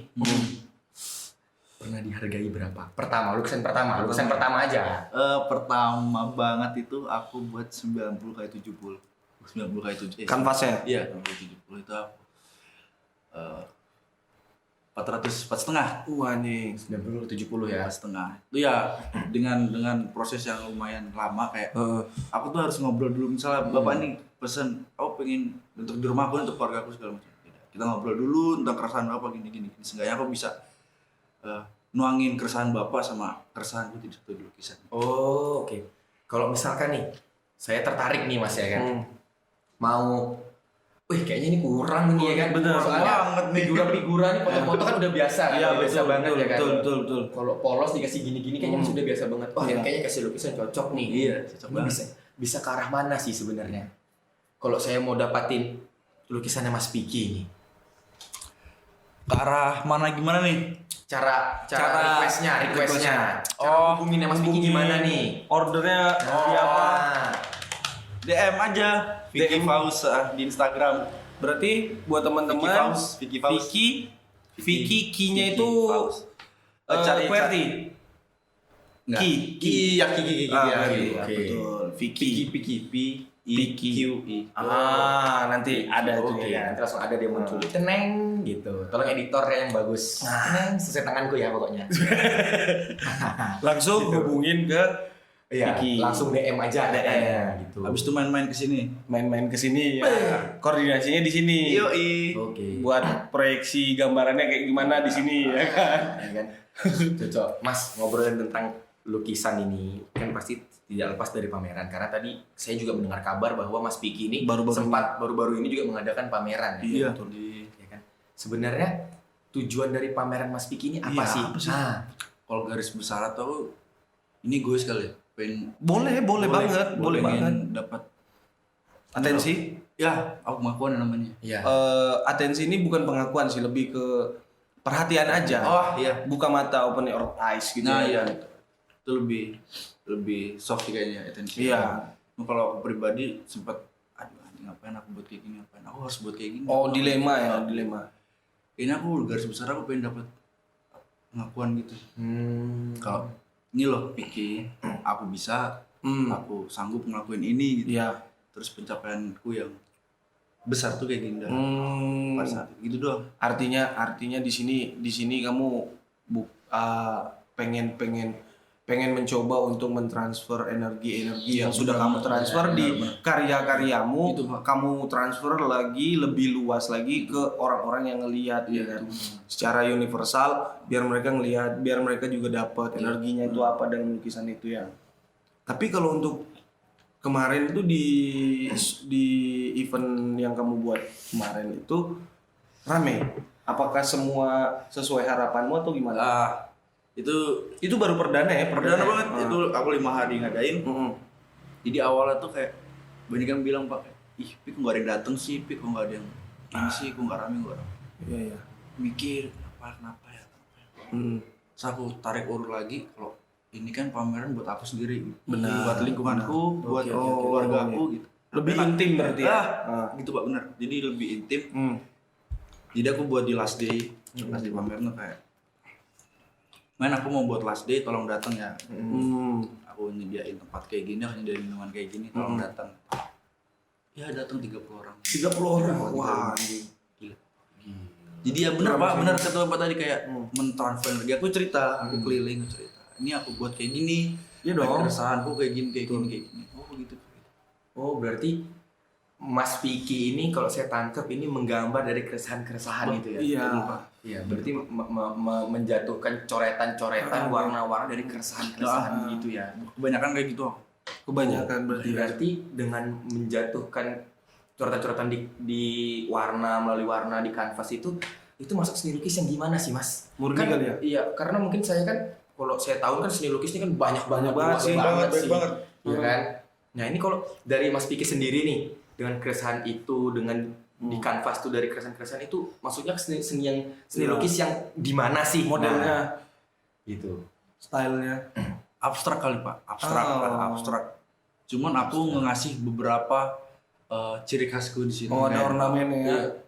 Pernah dihargai berapa? Lukisan pertama aja. Pertama banget itu aku buat 90x70. 90x70. Kanvasnya. Iya, 90x70 itu aku 400, 4,5. Anjing. 90 70 ya. 4,5. Itu ya dengan proses yang lumayan lama kayak aku tuh harus ngobrol dulu misalnya bapak nih pesen aku pengen untuk di rumah aku untuk keluarga aku segala macam. Kita ngobrol dulu tentang keresahan bapak gini. Seenggaknya aku bisa nuangin keresahan bapak sama keresahanku di satu lukisan. Oh, oke. Kalau misalkan nih, saya tertarik nih Mas ya kan. Mau kayaknya ini kurang nih ya kan. Bener Soalnya banget nih. figura nih foto-foto kan udah biasa kan. Iya, Udah biasa betul, banget betul, ya kan. betul. Kalau polos dikasih gini-gini kayaknya Mas udah biasa banget. Iya. Kayaknya kasih lukisan cocok nih. Iya, cocok Ini banget. bisa ke arah mana sih sebenarnya? Kalau saya mau dapatin lukisannya Mas Piki ini. Ke arah mana gimana nih? Cara requestnya. Cara Oh, hubunginnya Mas Piki gimana nih? Ordernya di apa? DM aja Vicky DM. Faus di Instagram. Berarti buat teman-teman Vicky Faus. Vicky Ki-nya itu Faus. cari QWERTY. Enggak. Ki. Iya, Ki. Ah, Ki. iya, Oke. betul. Vicky. Vicky P I Vicky. Q I. Nanti ada tuh Oke, ya. nanti langsung ada dia muncul. Teneng gitu. Tolong editor yang bagus. Teneng sesuai tanganku ya pokoknya. Langsung hubungin ke Iya, Vicky. langsung DM aja DM. gitu. Habis itu main-main ke sini. main-main ke sini ya. Koordinasinya di sini. Yoi. Oke. Buat proyeksi gambarannya kayak gimana di sini ya kan. Ya kan? Cocok. Mas, ngobrolin tentang lukisan ini kan pasti tidak lepas dari pameran karena tadi saya juga mendengar kabar bahwa Mas Piki ini baru-baru ini juga mengadakan pameran ya. Iya. betul. Ya kan? Sebenarnya tujuan dari pameran Mas Piki ini apa Iya, sih? apa sih? Nah, Kalau garis besar atau ini gue sekali ya. Boleh banget, boleh banget. Dapat Atensi. ya, aku pengakuan namanya. iya. Atensi ini bukan pengakuan sih, lebih ke perhatian aja. Oh, iya. Buka mata, open your eyes gitu. Nah, ya. iya. Itu lebih soft sih kayaknya attention. Iya. Nah, kalau aku pribadi sempat aduh anjing ngapain aku buat kayak gini, aku harus buat kayak gini. Oh, dilema ya, dilema. Ini aku garis besar aku pengen dapat pengakuan gitu. Kalau Hmm. ini loh Piki, aku bisa, aku sanggup ngelakuin ini gitu. Iya. Terus pencapaianku yang besar tuh kayak gini dah. Hmm. Pas saat itu gitu doang. Artinya di sini kamu pengen mencoba untuk mentransfer energi Iya, yang sudah benar, kamu benar. transfer Iya, di benar. karya-karyamu, Itu, Pak. kamu transfer lagi lebih luas lagi ke orang-orang yang ngelihat ya kan. Secara universal biar mereka ngelihat, biar mereka juga dapat energinya itu apa dalam lukisan itu ya. Tapi kalau untuk kemarin itu di event yang kamu buat kemarin itu rame. Apakah semua sesuai harapanmu atau gimana? Itu baru perdana ya, Perdana banget. Ah. Itu aku 5 hari ngadain. Mm-mm. Jadi awalnya tuh kayak banyak yang bilang Pak, ih Pik kok nggak ada yang dateng sih, Pik kok nggak ada yang ini sih, kok nggak rame. Iya. Mikir kenapa ya. Terus aku tarik urut lagi, kalau ini kan pameran buat aku sendiri, Benar, buat lingkunganku, benar. buat Oke, keluarga oke. aku gitu. Lebih Enak. intim berarti ya. Gitu Pak, benar. Jadi lebih intim. Jadi aku buat di last day pameran tuh kayak, aku mau buat last day, tolong datang ya. Aku nyediain tempat kayak gini, aku nyediain minuman kayak gini, tolong datang. Ya datang 30 orang. 30 orang. Wah, Wah. Jadi ya benar Pak, benar kata Bapak tadi kayak mentransfer energi. Aku cerita, aku keliling cerita. Ini aku buat kayak gini. Iya dong. Keresahanku kayak gini, kayak gini. Oh gitu. Oh, berarti Mas Piki ini kalau saya tangkap ini menggambar dari keresahan-keresahan itu ya. Iya. Iya, berarti menjatuhkan coretan-coretan warna-warna dari keresahan-keresahan gitu ya. Kebanyakan kayak gitu. Kebanyakan berarti. Berarti dengan menjatuhkan coretan-coretan di warna melalui warna di kanvas itu masuk seni lukis yang gimana sih Mas? Murni Kan, kali ya? Iya, karena mungkin saya kan kalau saya tahu kan seni lukis ini kan banyak Banget sih, luas banget sih. ya kan? Nah ini kalau dari Mas Piki sendiri nih, dengan keresahan itu, dengan di kanvas tuh dari keresahan-keresahan itu, maksudnya seni lukis yang di mana sih modelnya, gitu, stylenya? Abstrak kali Pak, abstrak. Cuman aku ngasih beberapa ciri khasku di situ. Ada ornamennya ya. Iya,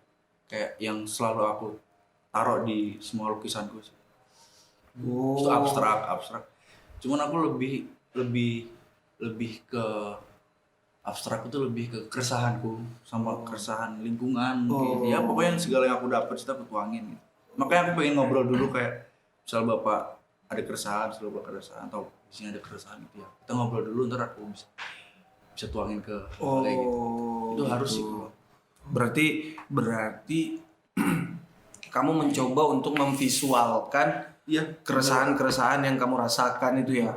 kayak yang selalu aku taruh di semua lukisanku. Itu abstrak. Cuman aku lebih ke abstrak itu lebih ke keresahanku sama keresahan lingkungan mungkin. Ya pokoknya segala yang aku dapat itu aku tuangin gitu. Makanya aku pengen ngobrol dulu kayak misal Bapak ada keresahan, selalu keresahan atau di sini ada keresahan gitu ya. Kita ngobrol dulu ntar aku bisa tuangin ke kayak gitu. Itu harus sih. Berarti kamu mencoba untuk memvisualkan keresahan-keresahan yang kamu rasakan itu ya.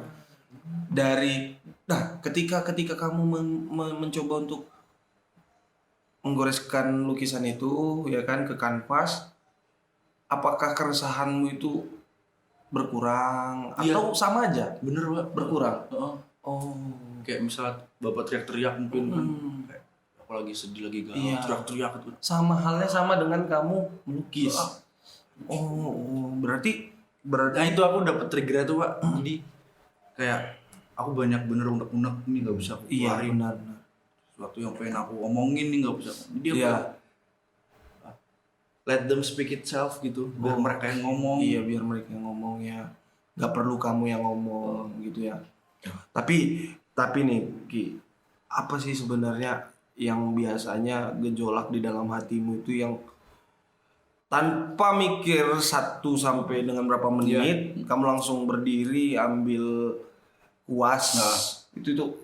Ketika kamu mencoba untuk menggoreskan lukisan itu ya kan ke kanvas, apakah keresahanmu itu berkurang atau sama aja? Bener Pak, berkurang. Kayak misalnya Bapak teriak-teriak mungkin kan, kayak aku lagi sedih lagi galau, teriak-teriak itu. Sama halnya sama dengan kamu melukis. Berarti Nah itu aku dapat trigger itu Pak. Jadi kayak aku banyak bener unek-unek ini nggak bisa aku keluarin. benar. Sesuatu yang pengen aku omongin nih nggak bisa. Jadi let them speak itself gitu, biar mereka yang ngomong. Iya, biar mereka yang ngomong ya. Nggak perlu kamu yang ngomong gitu ya. Tapi nih Ki, apa sih sebenarnya yang biasanya gejolak di dalam hatimu itu yang tanpa mikir 1 sampai dengan berapa menit kamu langsung berdiri ambil kuas. Itu tuh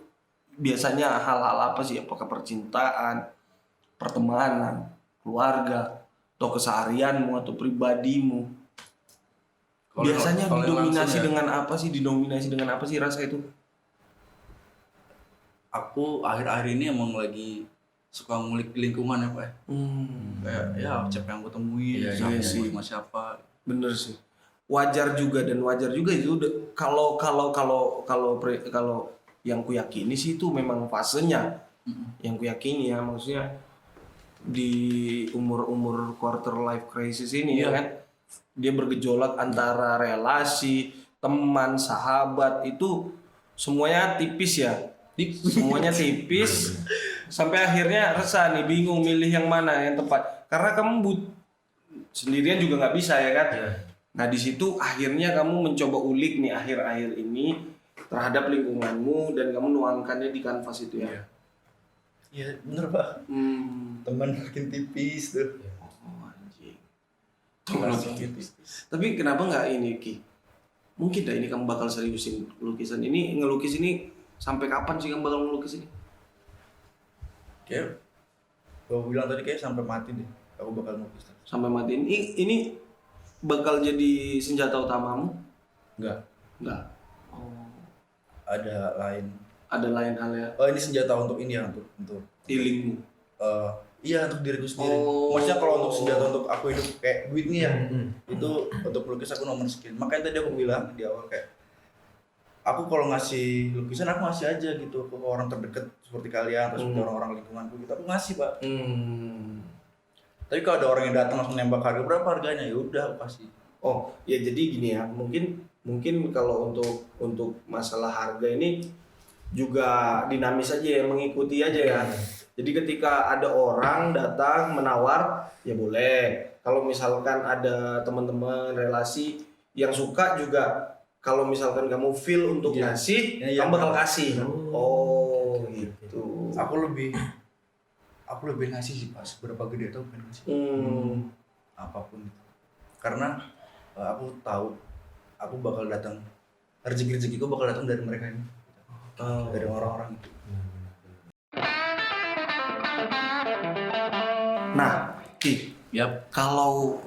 biasanya hal-hal apa sih? Apakah percintaan, pertemanan, keluarga, atau keseharianmu atau pribadimu? Biasanya didominasi dengan apa sih? Didominasi dengan apa sih rasa itu? Aku akhir-akhir ini emang lagi suka ngulik lingkungan ya Pak. Kayak ya siapa yang aku temuin, sama siapa. Bener sih. Wajar juga itu udah kalau yang kuyakini sih itu memang fasenya. Yang kuyakini ya, maksudnya di umur quarter life crisis ini ya kan, dia bergejolak antara relasi, teman, sahabat, itu semuanya tipis ya. Semuanya tipis sampai akhirnya resah nih, bingung milih yang mana yang tepat. Karena kamu sendirian juga nggak bisa ya kan. Nah di situ akhirnya kamu mencoba ulik nih akhir-akhir ini terhadap lingkunganmu dan kamu nuangkannya di kanvas itu ya. Iya bener Pak. Teman makin tipis tuh. Anjing. Tapi kenapa nggak ini Ki? Mungkin dah ini kamu bakal seriusin lukisan ini, ngelukis ini sampai kapan sih kamu bakal ngelukis ini? Kayak gue bilang tadi kayak sampai mati deh. Aku bakal ngelukis. Sampai mati ini bakal jadi senjata utamamu? Enggak. Ada lain hal ya. Ini senjata untuk ini ya, untuk healingmu. Iya, untuk diriku sendiri. Maksudnya kalau untuk senjata untuk aku hidup kayak duit nih ya, itu untuk melukis aku nomor sekian. Makanya tadi aku bilang di awal kayak aku kalau ngasih lukisan aku ngasih aja gitu ke orang terdekat seperti kalian atau seperti orang-orang lingkunganku gitu, aku ngasih Pak. Tapi kalau ada orang yang datang langsung nembak harga berapa harganya, ya udah aku kasih. Ya jadi gini ya, mungkin kalau untuk masalah harga ini juga dinamis aja ya, mengikuti aja ya. Jadi ketika ada orang datang menawar ya boleh. Kalau misalkan ada teman-teman relasi yang suka juga, kalau misalkan kamu feel untuk ngasih, kamu bakal kasih. Gitu. Aku lebih ngasih sih Pak, seberapa gede tau pengen ngasih. Apapun itu. Karena aku tahu aku bakal datang, rezeki-rezekiku bakal datang dari mereka ini. Dari orang-orang itu. Nah, Ki, kalau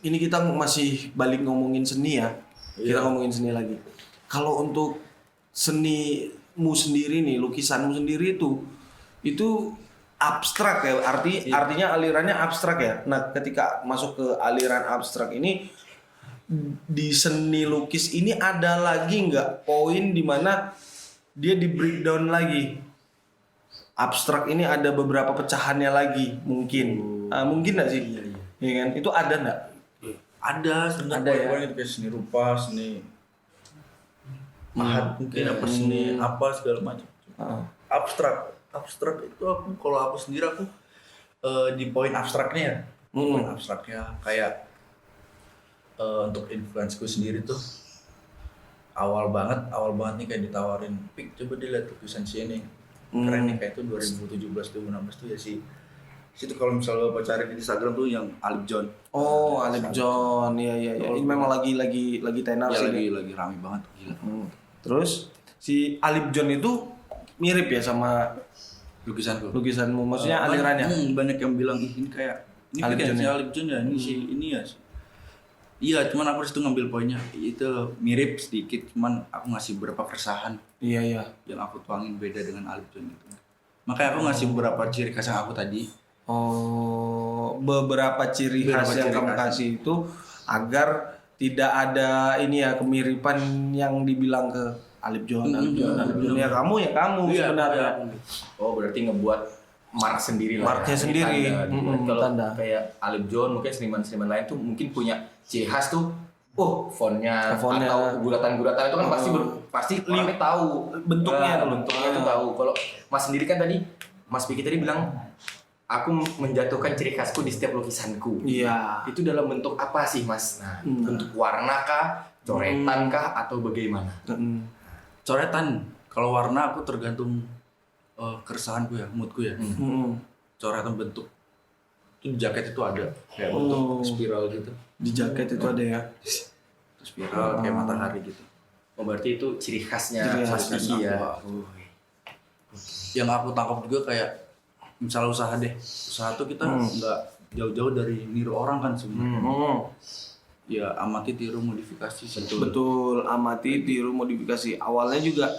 ini kita masih balik ngomongin seni ya. Kita ngomongin seni lagi. Kalau untuk senimu sendiri nih, lukisanmu sendiri itu abstrak ya. Artinya alirannya abstrak ya. Nah, ketika masuk ke aliran abstrak ini, di seni lukis ini ada lagi nggak poin di mana dia di breakdown lagi? abstrak ini ada beberapa pecahannya lagi mungkin. Mungkin nggak sih? Iya. Ya kan? Itu ada nggak? Ada sebenarnya Ada ya? banyak kayak seni rupa, seni mahat mungkin apa seni apa segala macam. Abstrak itu kalau aku sendiri di poin abstraknya ya. Poin abstraknya kayak untuk influenceku sendiri tuh awal banget nih kayak ditawarin, "Pik, coba dilihat lukisan si ini." Keren nih kayak itu 2017 2016 tuh ya sih. Situ kalau misalnya Bapak cari di Instagram tuh yang Alip John. Oh, Alip John. Iya. Ini memang lagi tenar Ya, sih. lagi rame banget gila. Terus si Alip John itu mirip ya sama lukisanmu, maksudnya alirannya. Banyak yang bilang ini kayak ini Alip kayak John si ya? Alip John ya, ini ya. Iya, cuman aku disitu ngambil poinnya itu mirip sedikit, cuman aku ngasih beberapa keresahan Iya. yang aku tuangin beda dengan Alip John itu. Makanya aku ngasih beberapa ciri khas yang aku tadi. Oh, beberapa ciri khas yang kamu kasih itu agar tidak ada ini ya kemiripan yang dibilang ke Alip John ya kamu Iya, sebenarnya. Oh, berarti ngebuat mark sendiri lah. Marknya sendiri. Kalau Tanda. kayak Alip John, mungkin seniman-seniman lain tuh mungkin punya ciri khas tuh. Fontnya atau guratan-guratan itu kan pasti orangnya tahu bentuknya tuh tahu. Kalau Mas sendiri kan tadi Mas Piki tadi bilang aku menjatuhkan ciri khasku di setiap lukisanku. Iya. Itu dalam bentuk apa sih, Mas? Nah, bentuk warna kah, coretan kah, atau bagaimana? Coretan, kalau warna aku tergantung keresahanku ya, moodku ya. Coretan bentuk itu di jaket itu ada kayak bentuk spiral gitu. Di jaket itu ada ya. Spiral kayak matahari gitu. Oh, berarti itu ciri khasnya Ciri Mas khas Piki ya. Yang aku tangkap juga kayak misalnya usaha tuh kita nggak jauh-jauh dari niru orang kan sebenarnya. Ya amati tiru modifikasi. Betul, amati tiru modifikasi. Awalnya juga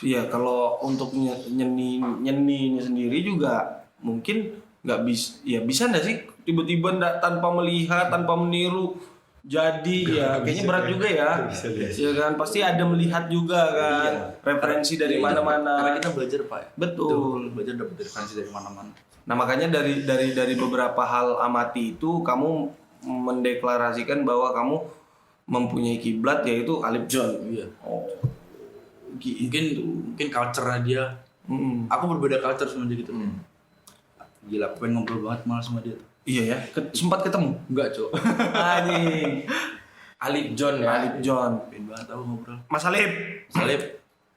ya kalau untuk nyeninya sendiri juga mungkin nggak bisa, ya bisa nggak sih tiba-tiba tanpa melihat, tanpa meniru jadi ya kayaknya berat juga ya. Ya kan pasti ada melihat juga kan referensi dari mana-mana. Karena kita belajar Pak ya. Betul. Belajar dapat referensi dari mana-mana. Nah makanya dari beberapa hal amati itu kamu mendeklarasikan bahwa kamu mempunyai kiblat yaitu Alip John. Iya. Oh. Mungkin culture-nya dia. Aku berbeda culture sama dia gitu. Gila, aku pengen ngobrol banget malah sama dia tuh. Iya ya, sempat ketemu? Enggak, Cok. Anjing. Alip John ya. Alip John. Pengen banget aku ngobrol. Mas Alip.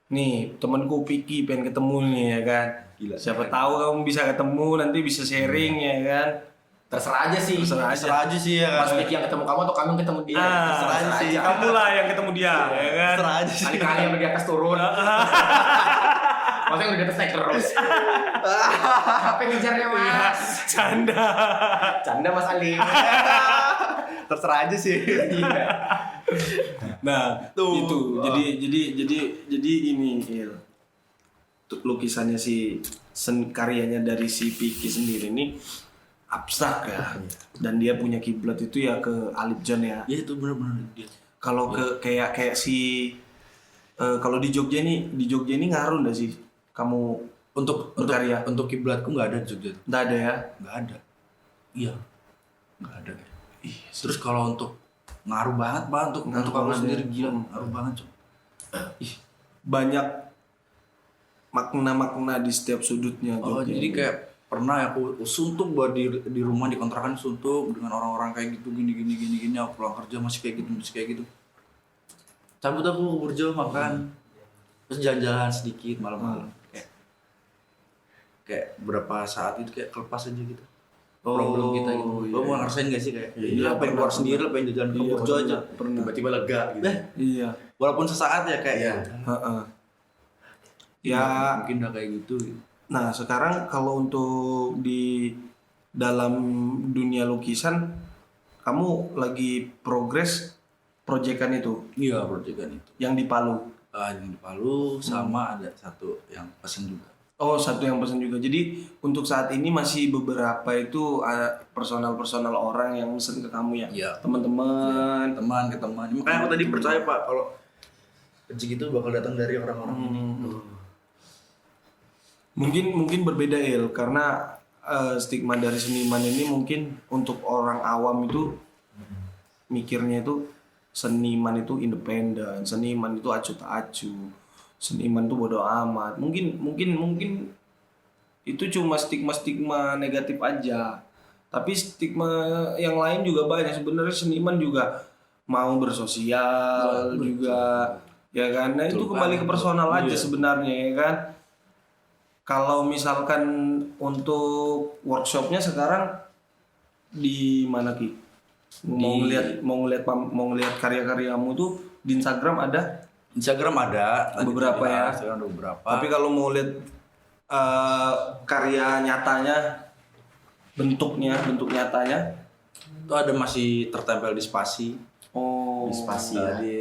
Nih, temanku Piki pengen ketemu nih ya kan. Gila. Siapa tahu kamu bisa ketemu, nanti bisa sharing ya kan. Terserah aja sih. Terserah aja sih ya Mas Piki yang ketemu kamu atau kamu yang ketemu dia. Terserah aja sih. Kamu lah yang ketemu dia ya kan. Terserah aja sih. Kali-kali yang di atas turun. Maksudnya yang di atas naik terus. Capek ngejarnya, Mas. Canda Mas Alip. Terserah aja sih. Iya. Nah, itu. Jadi ini Il. Lukisannya karyanya dari si Piki sendiri ini abstrak ya. Dan dia punya kiblat itu ya ke Alip John ya. Iya itu benar-benar dia. Kalau ke kayak si kalau di Jogja ini ngaruh nggak sih kamu Untuk berkarya? Untuk kiblatku nggak ada di Jogja. Nggak ada ya? Nggak ada. Iya. Nggak ada. Terus kalau untuk ngaruh banget untuk aku banget sendiri ya. gila ngaruh banget Cok. Banyak makna-makna di setiap sudutnya. Oh Jogja. jadi kayak pernah aku suntuk buat di rumah di kontrakan suntuk dengan orang-orang kayak gitu gini aku pulang kerja masih kayak gitu cabut aku ke Burjo makan terus jalan-jalan sedikit malam-malam kayak berapa saat itu kayak kelepas aja gitu problem kita gitu. Lo mau ngerasain gak sih kayak ini lah pengen keluar sendiri lah pengen jalan ke Burjo aja Tiba-tiba lega gitu. Iya. walaupun sesaat ya kayak Ya mungkin udah kayak gitu. Nah sekarang kalau untuk di dalam dunia lukisan kamu lagi progres proyekan itu Iya proyekan itu yang di Palu. yang di Palu sama ada satu yang pesen juga. Oh satu yang pesan juga. Jadi untuk saat ini masih beberapa itu personal orang yang pesen ke kamu ya. Iya. Teman-teman. Teman ke teman. Makanya aku tadi percaya Pak kalau rezeki itu bakal datang dari orang-orang ini. Mungkin berbeda Il, karena stigma dari seniman ini mungkin untuk orang awam itu mikirnya itu seniman itu independen, seniman itu acuh tak acuh, seniman itu bodoh amat. Mungkin itu cuma stigma negatif aja. Tapi stigma yang lain juga banyak. Sebenarnya seniman juga mau bersosial juga, ya kan? Nah itu kembali ke personal aja sebenarnya, ya kan? Kalau misalkan untuk workshopnya sekarang di mana Ki? Mau ngeliat karya-karyamu tuh di Instagram ada? Instagram ada Beberapa ya. Instagram ada beberapa. Tapi kalau mau lihat karya nyatanya, bentuk nyatanya, itu ada masih tertempel di spasi. oh Spasi Nah, ya.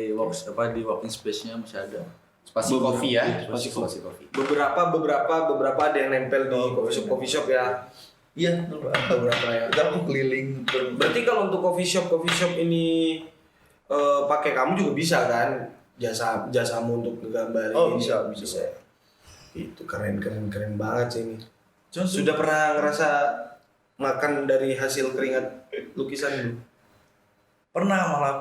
di working space-nya masih ada. Spasi kopi ya. Spasi Spasi kopi. beberapa ada yang nempel di coffee shop ya. Iya, Beberapa ya. kita mau keliling. Berarti kalau untuk coffee shop ini pakai kamu juga bisa kan, jasamu untuk ngegambarin. Oh, bisa. Itu keren banget sih ini. Sudah pernah ngerasa makan dari hasil keringat lukisan itu? Pernah malah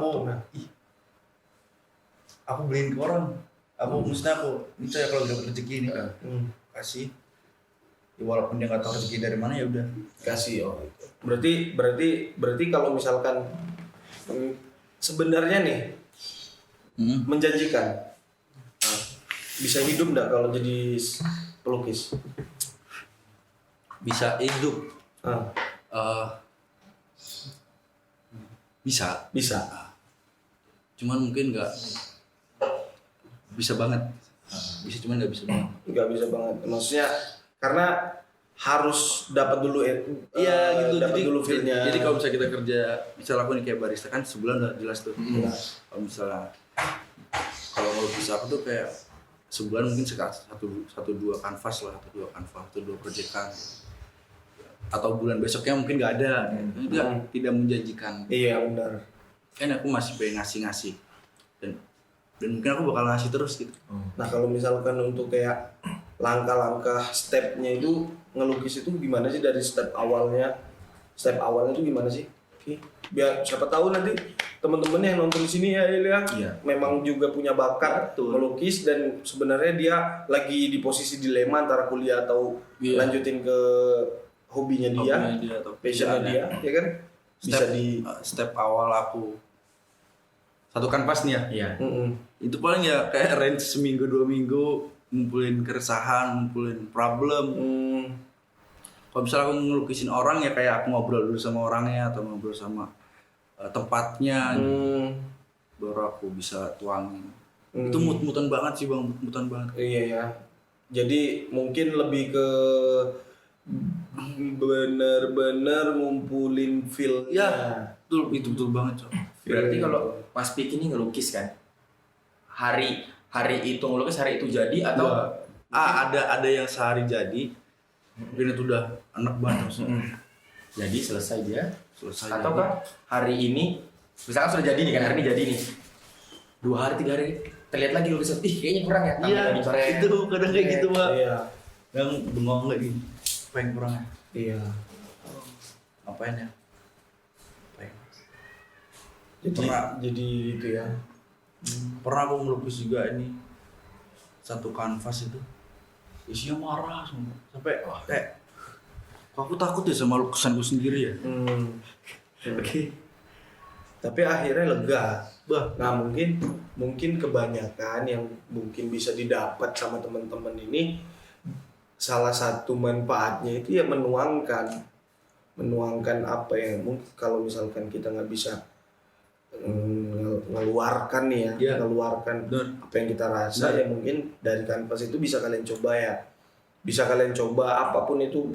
aku beliin ke orang. Maksudnya aku minta ya kalau dapat rezeki ini kan kasih. Ya, walaupun dia nggak tahu rezeki dari mana ya udah Kasih. Berarti kalau misalkan sebenarnya nih menjanjikan, bisa hidup nggak kalau jadi pelukis? bisa hidup. Bisa. Cuman mungkin nggak bisa banget. Bisa cuman nggak bisa banget. Nggak bisa banget. Maksudnya karena harus dapat dulu Iya gitu. dapat Jadi dulu feel-nya. Jadi kalau misalnya kita kerja, misalnya aku nih kayak barista kan sebulan udah jelas tuh. Kalau misalnya kalau ngelukis aku tuh kayak sebulan mungkin satu dua kanvas lah, satu dua proyekan. Atau bulan besoknya mungkin nggak ada. Itu tidak menjanjikan. Iya benar. Kan aku masih pengen ngasih dan mungkin aku bakal ngasih terus gitu. Nah kalau misalkan untuk kayak langkah-langkah stepnya itu ngelukis itu gimana sih dari step awalnya itu gimana sih? Oke. Biar siapa tahu nanti teman-teman yang nonton di sini ya Ilya memang juga punya bakat melukis dan sebenarnya dia lagi di posisi dilema antara kuliah atau lanjutin ke hobinya dia atau passionnya dia, ya kan? Bisa step awal aku satu kanvas nih ya. Iya. Itu paling ya kayak range seminggu 2 minggu ngumpulin keresahan, ngumpulin problem. Kalau misalnya aku ngelukisin orang ya kayak aku ngobrol dulu sama orangnya atau ngobrol sama tempatnya, baru aku bisa tuangin. Itu mut-mutan banget sih bang, mut-mutan banget. Iya ya. Jadi mungkin lebih ke bener-bener ngumpulin feel. Ya, itu betul banget cok. Berarti kalau Mas Piki ini ngelukis kan, hari itu ngelukis, hari itu jadi atau ada yang sehari jadi, mungkin itu udah enak banget. jadi selesai dia, atau jadi. kan hari ini misalkan sudah jadi nih kan, hari ini jadi nih 2 hari 3 hari terlihat lagi lukisan, kayaknya kurang ya, Iya, itu kadang kayak gitu mbak. Iya. Yang bengong lagi, apa yang kurang ya? Iya. Ngapain ya? Jadi itu ya. Pernah aku melukis juga ini satu kanvas itu isinya marah semua sampai kayak aku takut ya sama lukisanku sendiri ya. Oke. Tapi akhirnya lega. Nah mungkin kebanyakan yang mungkin bisa didapat sama teman-teman ini, salah satu manfaatnya itu ya menuangkan apa ya, mungkin kalau misalkan kita nggak bisa ngeluarkan nih ya, ngeluarkan apa yang kita rasa ya mungkin dari kanvas itu bisa kalian coba ya, bisa kalian coba apapun itu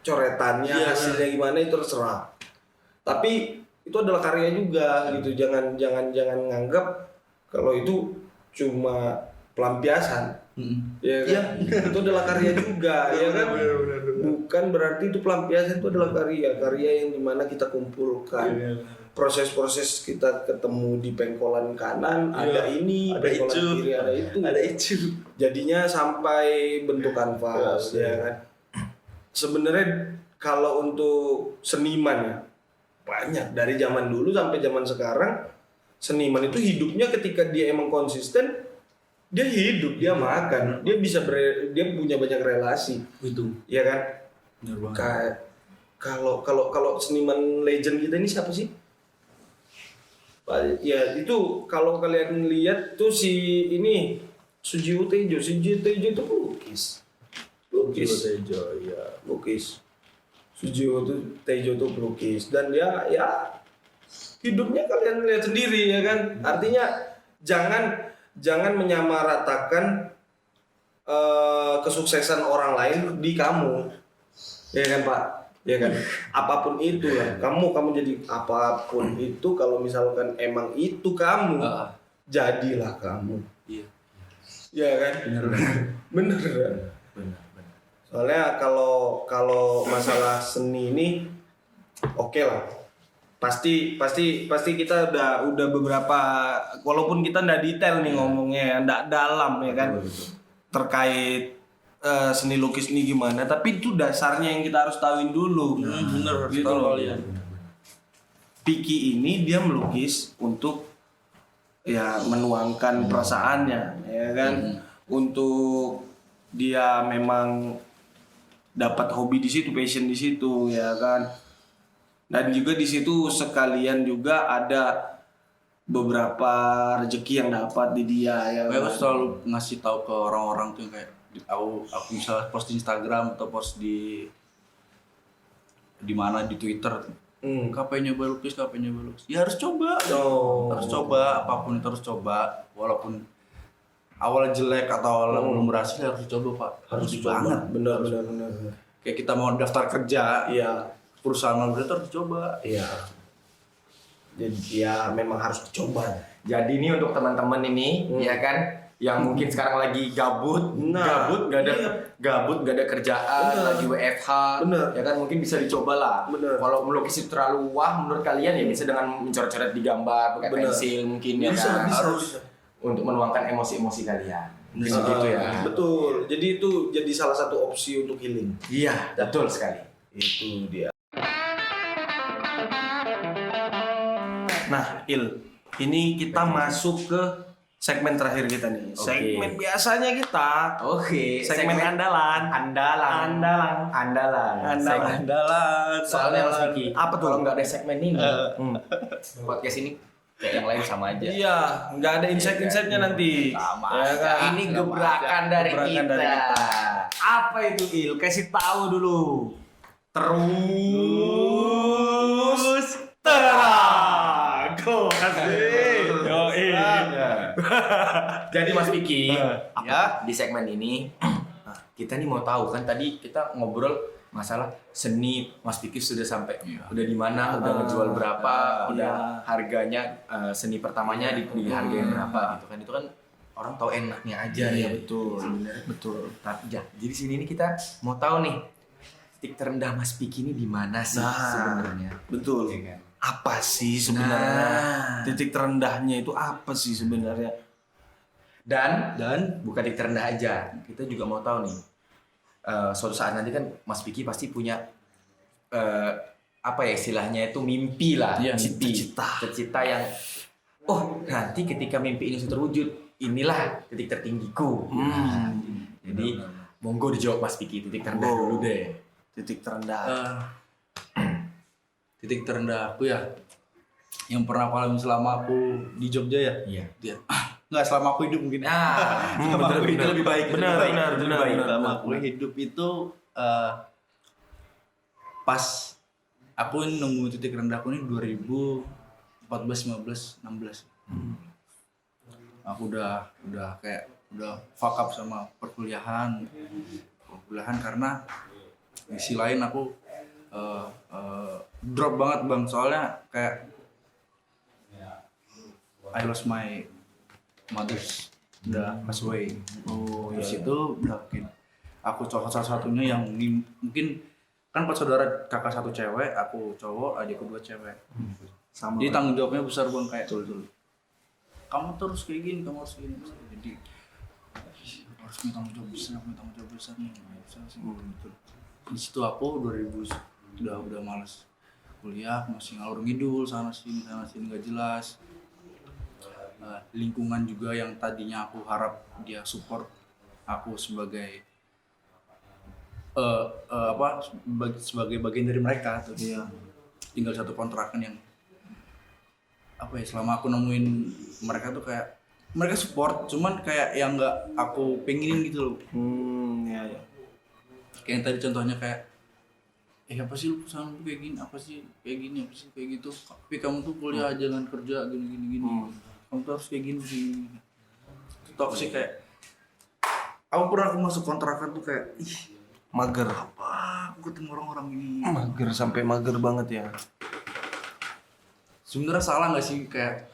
coretannya, hasilnya gimana itu terserah, tapi itu adalah karya juga gitu. Jangan nganggap kalau itu cuma pelampiasan. Ya kan? Itu adalah karya juga. Ya kan? bukan berarti itu pelampiasan, itu adalah karya yang dimana kita kumpulkan proses-proses kita ketemu di pengkolan kanan, ada ini, ada pengkolan itu, kiri ada itu, jadinya sampai bentuk kanvas ya kan. Sebenarnya kalau untuk seniman ya banyak, dari zaman dulu sampai zaman sekarang seniman itu hidupnya ketika dia emang konsisten, dia hidup, dia makan, dia bisa dia punya banyak relasi Itu. ya kan. Bener banget. Kayak kalau seniman legend kita ini siapa sih? Ya itu kalau kalian lihat tuh si ini Sujiwo Tejo itu pelukis. Tejo, ya. Lukis. Sujiwo Tejo tuh pelukis, dan dia ya hidupnya kalian lihat sendiri ya kan. Artinya jangan menyamaratakan kesuksesan orang lain di kamu, ya kan Pak, ya kan. Apapun itu lah, kamu jadi apapun itu, kalau misalkan emang itu kamu, jadilah kamu. Iya. Ya kan, bener kan. Soalnya kalau masalah seni ini oke lah. Pasti kita udah beberapa, walaupun kita nggak detail nih ngomongnya, nggak dalam ya kan, terkait seni lukis ini gimana, tapi itu dasarnya yang kita harus tahuin dulu. Bener, gitu tahu loh. kalian. Piki ini dia melukis untuk ya menuangkan perasaannya ya kan, untuk dia memang dapat hobi di situ, passion di situ ya kan. Dan juga di situ sekalian juga ada beberapa rezeki yang dapat di dia ya. Aku selalu ngasih tahu ke orang-orang tuh yang kayak aku misalnya post di Instagram atau post di mana di Twitter. Kapan nyoba lukis. Ya harus coba. Harus coba, apapun itu harus coba. Walaupun awalnya jelek atau awalnya belum berhasil, harus coba Pak. Harus banget. Benar. Kayak kita mau daftar kerja, Iya. perusahaan mau harus coba. Iya. Jadi ya memang harus dicoba. Jadi ini untuk teman-teman ini ya kan, yang mungkin sekarang lagi gabut, Nah, nggak ada kerjaan, Bener. lagi WFH, Bener. ya kan, mungkin bisa dicoba lah. Bener. Kalau melukis itu terlalu wah menurut kalian, ya bisa dengan mencoret-coret di gambar, pakai Bener. pensil mungkin ya Bisa, kan, bisa. untuk menuangkan emosi-emosi kalian. Mungkin Ah, gitu ya. Betul. Jadi itu jadi salah satu opsi untuk healing. Iya, betul sekali. Itu dia. Nah, ini kita masuk ke segmen terakhir kita nih. Oke. Segmen biasanya kita. Oke, Segmen andalan. Segmen Andalan. soalnya Mas Vicky, Apa tuh? kalau nggak ada segmen ini, podcast ini kayak yang lain sama aja. Iya, nggak ada insight-insightnya nanti. Sama Ya aja. kan? Ini gebrakan dari Gebrakan kita. dari kita. Apa itu Il? Kasih tahu dulu. Terus terang. Jadi Mas Vicky, Ya. di segmen ini kita nih mau tahu kan, tadi kita ngobrol masalah seni, Mas Vicky sudah sampai udah di mana, udah ngejual berapa, udah harganya seni pertamanya di harga yang berapa gitu kan. Itu kan orang tahu enaknya aja ya. betul. Sebenarnya. Betul. Tapi ya, jadi sini nih kita mau tahu nih titik terendah Mas Vicky ini di mana sih sebenarnya? Betul. Iya kan? Apa sih sebenarnya? Nah. Titik terendahnya itu apa sih sebenarnya? Dan bukan titik terendah aja, kita juga mau tahu nih, suatu saat nanti kan Mas Vicky pasti punya apa ya istilahnya itu, mimpi lah, Iya, cita-cita yang nanti ketika mimpi ini sudah terwujud, inilah titik tertinggiku. Jadi monggo dijawab Mas Vicky, titik terendah dulu deh. Titik terendah. Titik terendah aku ya, yang pernah aku alami selama aku di Jogja ya. Iya. Dia nggak selama aku hidup mungkin. Selama aku hidup lebih baik. Benar. Selama aku hidup itu pas aku nemu titik rendah aku ini 2014, 15, 16. Aku udah kayak udah fuck up sama perkuliahan karena di sisi lain aku drop banget Bang, soalnya kayak I lost my mother's udah pass away. Di situ udah aku salah satunya yang mungkin kan 4 saudara, kakak 1 cewek, aku cowok, adikku 2 cewek. Sama. Jadi tanggung jawabnya besar bang, kayak kamu terus kayak gini, kamu harus gini. Jadi harus punya tanggung jawab besar nih. Betul. Di situ aku 2000 udah malas kuliah, masih ngalur ngidul sana sini nggak jelas. Lingkungan juga yang tadinya aku harap dia support aku sebagai sebagai bagian dari mereka tuh. Iya. Tinggal satu kontrakan yang selama aku nemuin mereka tuh kayak mereka support, cuman kayak yang nggak aku pengenin gitu loh. Ya. Kayak yang tadi contohnya kayak apa sih lu perusahaan lu kayak gini, apa sih kayak gini, apa sih kayak gitu, tapi kamu tuh kuliah jangan kerja gini. Kamu tuh harus kayak gini. Itu toxic. Kayak aku pernah masuk kontrakan tuh kayak Mager. apa aku ketemu orang-orang ini. Mager sampai mager banget ya. Sebenarnya salah nggak sih kayak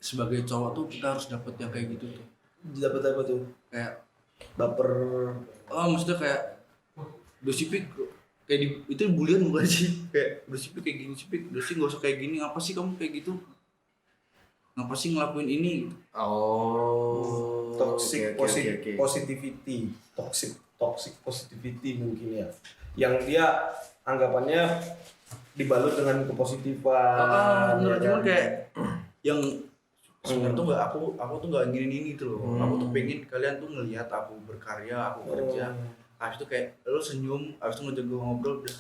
sebagai cowok tuh kita harus dapet yang kayak gitu tuh. Dapat apa tuh? Kayak Baper. maksudnya kayak dosipik kayak itu bulian bukan sih, kayak dosipik kayak gini sipik, dosi nggak usah kayak gini, apa sih kamu kayak gitu, ngapa sih ngelakuin ini. Toxic Oke. positivity. Toxic positivity mungkin ya. Yang dia anggapannya dibalut dengan kepositifan. Bener, ya cuman kan? kayak yang sebenarnya tuh nggak aku tuh nggak gini tuh loh. Aku tuh pengen kalian tuh ngelihat aku berkarya, aku kerja. Habis itu kayak lo senyum, habis itu ngajak gue ngobrol udah.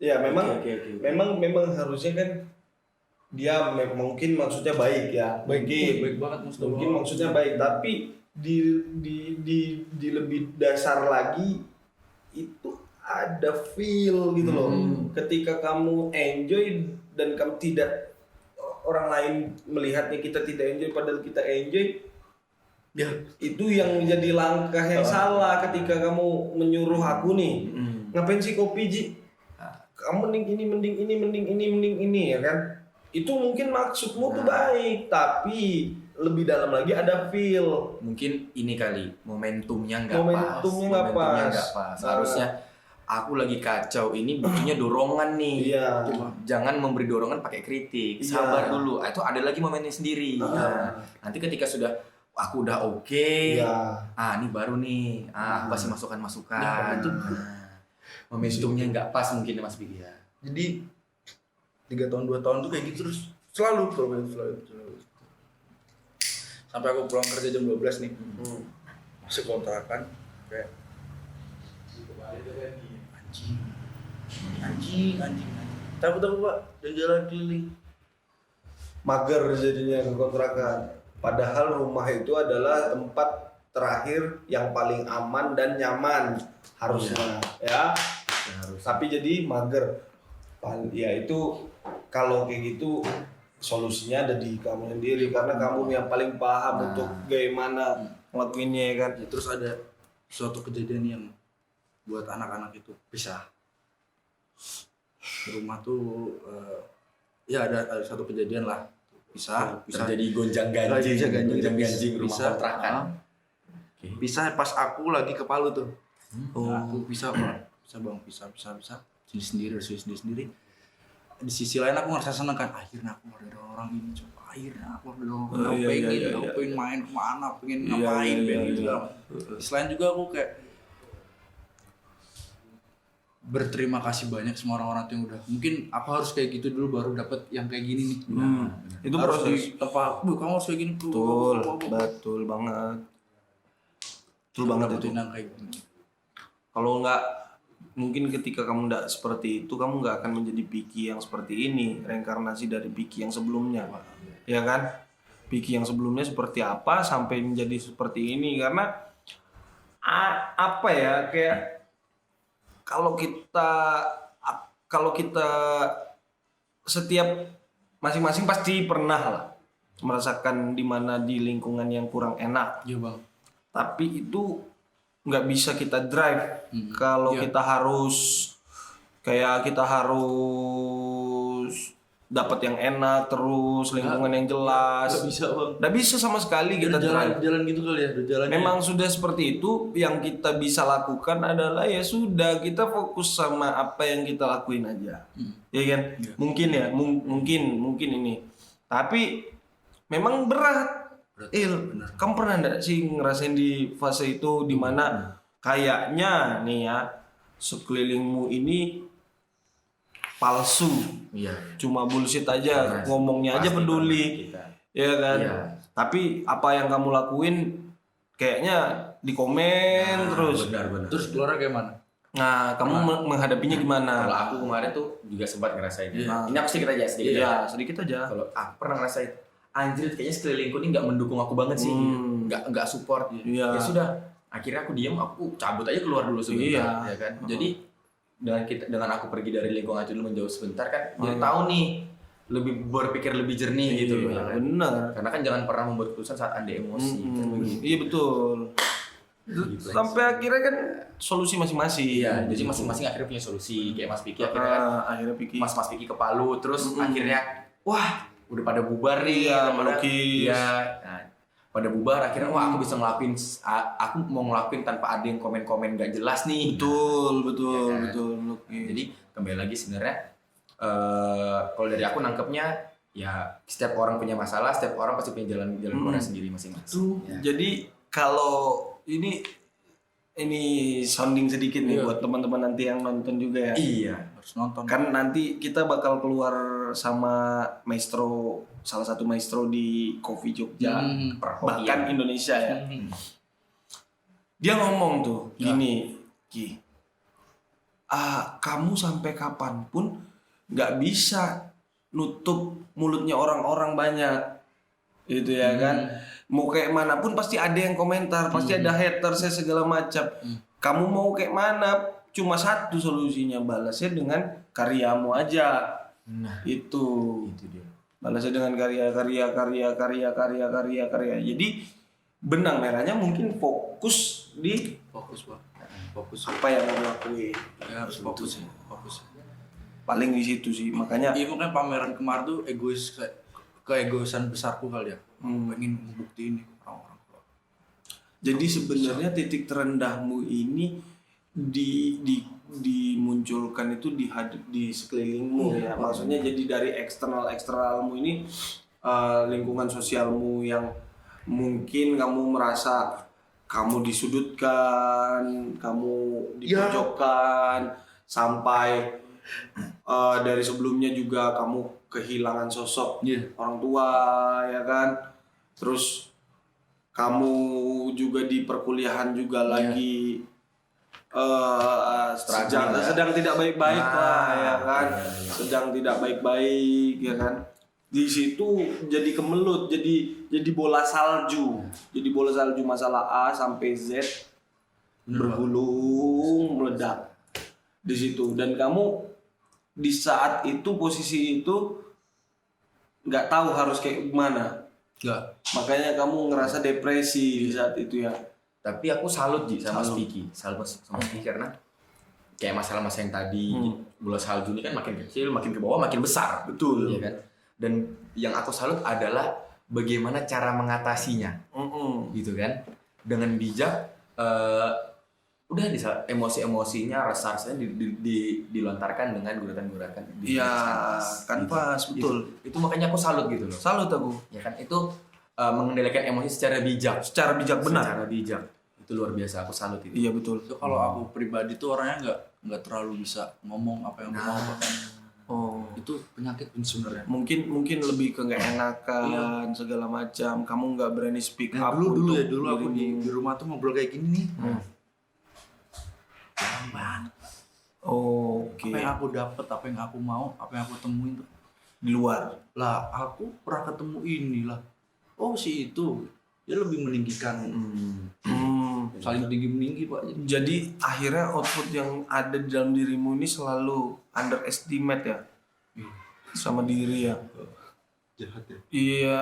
Ya memang Oke. memang harusnya kan dia mungkin maksudnya baik ya. Baik banget Mungkin maksudnya baik, tapi di lebih dasar lagi itu ada feel gitu loh. Ketika kamu enjoy dan kamu tidak, orang lain melihatnya kita tidak enjoy padahal kita enjoy, ya itu yang menjadi langkah yang salah. Ketika kamu menyuruh aku nih, ngapain sih kopi Ji? Kamu mending ini ya kan? Itu mungkin maksudmu tuh baik, tapi lebih dalam lagi ada feel. Mungkin ini kali momentumnya nggak pas. Harusnya aku lagi kacau, ini butuhnya dorongan nih. Iya. Jangan memberi dorongan pakai kritik. Iya. Sabar dulu. Itu ada lagi momennya sendiri. Nah, nanti ketika sudah aku udah oke, Iya. ini baru nih. Aku kasih masukan-masukan. Momentumnya nggak pas mungkin ya Mas Bigi ya. Jadi 3 tahun 2 tahun tuh kayak gitu terus selalu. Sampai aku pulang kerja jam 12 nih. Masuk kontrakan kayak anjing. Takut Pak, dan jalan keliling. Mager jadinya ke kontrakan. Padahal rumah itu adalah tempat terakhir yang paling aman dan nyaman harusnya ya. Tapi jadi mager. Ya itu kalau kayak gitu solusinya ada di kamu sendiri, karena kamu yang paling paham untuk bagaimana ngelakuinnya ya kan. Ya, terus ada suatu kejadian yang buat anak-anak itu pisah. Rumah tuh ya ada satu kejadian lah pisah Terjadi gonjang-ganjing rumah bisa kontrakan. pisah pas aku lagi ke Palu tuh. Aku pisah bang sendiri di sisi lain aku ngerasa seneng kan, akhirnya aku ada orang ini, coba akhirnya aku ada orang aku pengen main kemana, pengen ngapain, pengen gitu kan. Selain juga aku kayak berterima kasih banyak sama orang-orang yang udah, mungkin aku harus kayak gitu dulu baru dapat yang kayak gini nih. Itu harus proses. di tempat, kamu harus kayak gini tuh. Betul banget. Betul banget itu. Yang kayak gini. Kalau nggak, mungkin ketika kamu nggak seperti itu, kamu nggak akan menjadi Piki yang seperti ini, reinkarnasi dari Piki yang sebelumnya, ya kan? Piki yang sebelumnya seperti apa sampai menjadi seperti ini, karena apa ya, kayak kalau kita setiap masing-masing pasti pernah lah merasakan di mana di lingkungan yang kurang enak. Iya bang. Tapi itu nggak bisa kita drive kalau kita harus dapat yang enak terus, lingkungan yang jelas. Nggak bisa bang. Nggak bisa sama sekali kita jalan gitu kali ya, udah jalannya. Memang sudah seperti itu. Yang kita bisa lakukan adalah ya sudah, kita fokus sama apa yang kita lakuin aja, ya kan? Mungkin ya, mungkin ini. Tapi memang berat. Kamu pernah nggak sih ngerasain di fase itu dimana kayaknya nih ya sekelilingmu ini palsu, Iya. cuma bullshit aja, ngomongnya aja Pasti peduli, pernah kita. ya kan? Iya. Tapi apa yang kamu lakuin kayaknya di komen terus. Benar. Terus keluarnya kayak mana? Nah, kamu menghadapinya gimana? Kalau aku kemarin tuh juga sempat ngerasain. Iya. Ini aku sedikit aja, sedikit. Iya, aja. sedikit aja. Kalau aku pernah ngerasain, anjir kayaknya sekelilingku ini nggak mendukung aku banget sih, nggak support. Iya. Ya sudah, akhirnya aku diam, aku cabut aja keluar dulu sebentar, Iya. ya kan. Jadi dengan aku pergi dari lingkungan itu dulu menjauh sebentar kan, jadi tahu nih, lebih berpikir lebih jernih gitu loh. Iya, Ya kan? benar. Karena kan jangan pernah membuat keputusan saat anda emosi. Kan begitu. Iya betul. Sampai akhirnya kan solusi masing-masing. Iya, jadi masing-masing akhirnya punya solusi. Kayak Mas Piki akhirnya kan, Akhirnya pikir. Mas Piki ke Palu, terus akhirnya, wah udah pada bubar nih. Iya, pada- melukis. Iya, nah, pada bubar akhirnya, wah aku bisa ngelakuin, aku mau ngelakuin tanpa ada yang komen-komen gak jelas nih. Betul, Iya kan? betul. Melukis. Jadi kembali lagi sebenarnya, kalau dari aku nangkepnya, ya setiap orang punya masalah, setiap orang pasti punya jalan keluar sendiri masing-masing. Ya. Jadi kalau ini sounding sedikit nih buat teman-teman nanti yang nonton juga ya. Iya. Harus nonton. Kan nanti kita bakal keluar sama maestro, salah satu maestro di Coffee Jogja, bahkan Indonesia ya. Dia ngomong tuh gini, Ki, kamu sampai kapanpun nggak bisa nutup mulutnya orang-orang banyak, gitu ya kan? Mau kayak manapun pasti ada yang komentar, pasti ada haters segala macam. Kamu mau kayak mana? Cuma satu solusinya, balasnya dengan karyamu aja. Nah, Itu dia. balasnya dengan karya. Jadi benang merahnya mungkin fokus di Fokus bang. Fokus. apa yang kamu lakuin. Ya, harus fokus ya. Fokus. Paling di situ sih, makanya Iya makanya pameran kemarin tuh egois, keegoisan besarku kali ya. Pengen membuktiin nih orang-orang. jadi sebenarnya titik terendahmu ini dimunculkan itu di sekelilingmu ya. Maksudnya jadi dari eksternalmu ini lingkungan sosialmu yang mungkin kamu merasa kamu disudutkan, kamu dipojokkan, sampai dari sebelumnya juga kamu kehilangan sosok orang tua ya kan. Terus kamu juga di perkuliahan juga lagi sedang tidak baik-baik lah ya kan. Sedang tidak baik-baik ya kan. Di situ jadi kemelut, jadi bola salju. Jadi bola salju masalah A sampai Z bergulung meledak di situ. Dan kamu di saat itu, posisi itu nggak tahu harus kayak gimana. Makanya kamu ngerasa depresi di saat itu ya. Tapi aku salut Ji sama Spiki, salut sama Spiki karena kayak masalah-masalah yang tadi bola salju ini kan makin kecil, makin ke bawah, makin besar. Betul. Iya kan? Dan yang aku salut adalah bagaimana cara mengatasinya, gitu kan? Dengan bijak, udah emosi-emosinya, rasa-rasanya dilontarkan dengan guratan-guratan. Iya, kan pas, betul. Itu makanya aku salut gitu loh. Salut aku. Ya kan, itu mengendalikan emosi secara bijak. Secara bijak benar. Secara bijak. Itu luar biasa, aku salut itu. Iya betul. Itu kalau aku pribadi tuh orangnya nggak terlalu bisa ngomong apa yang mau kan. Oh, Itu penyakit sebenarnya. mungkin lebih ke nggak enakan segala macam. Kamu nggak berani speak up. Dulu untuk aku dirimu. di rumah tuh ngobrol kayak gini nih. Lamban. Oke. Apa yang aku dapat, apa yang aku mau, apa yang aku temuin tuh. Di luar. Lah, aku pernah ketemu ini lah. Oh, si itu dia lebih meninggikan. Saling tinggi-meninggi, Pak. Jadi akhirnya output yang ada di dalam dirimu ini selalu underestimate ya sama diri ya. Jahat ya. Iya,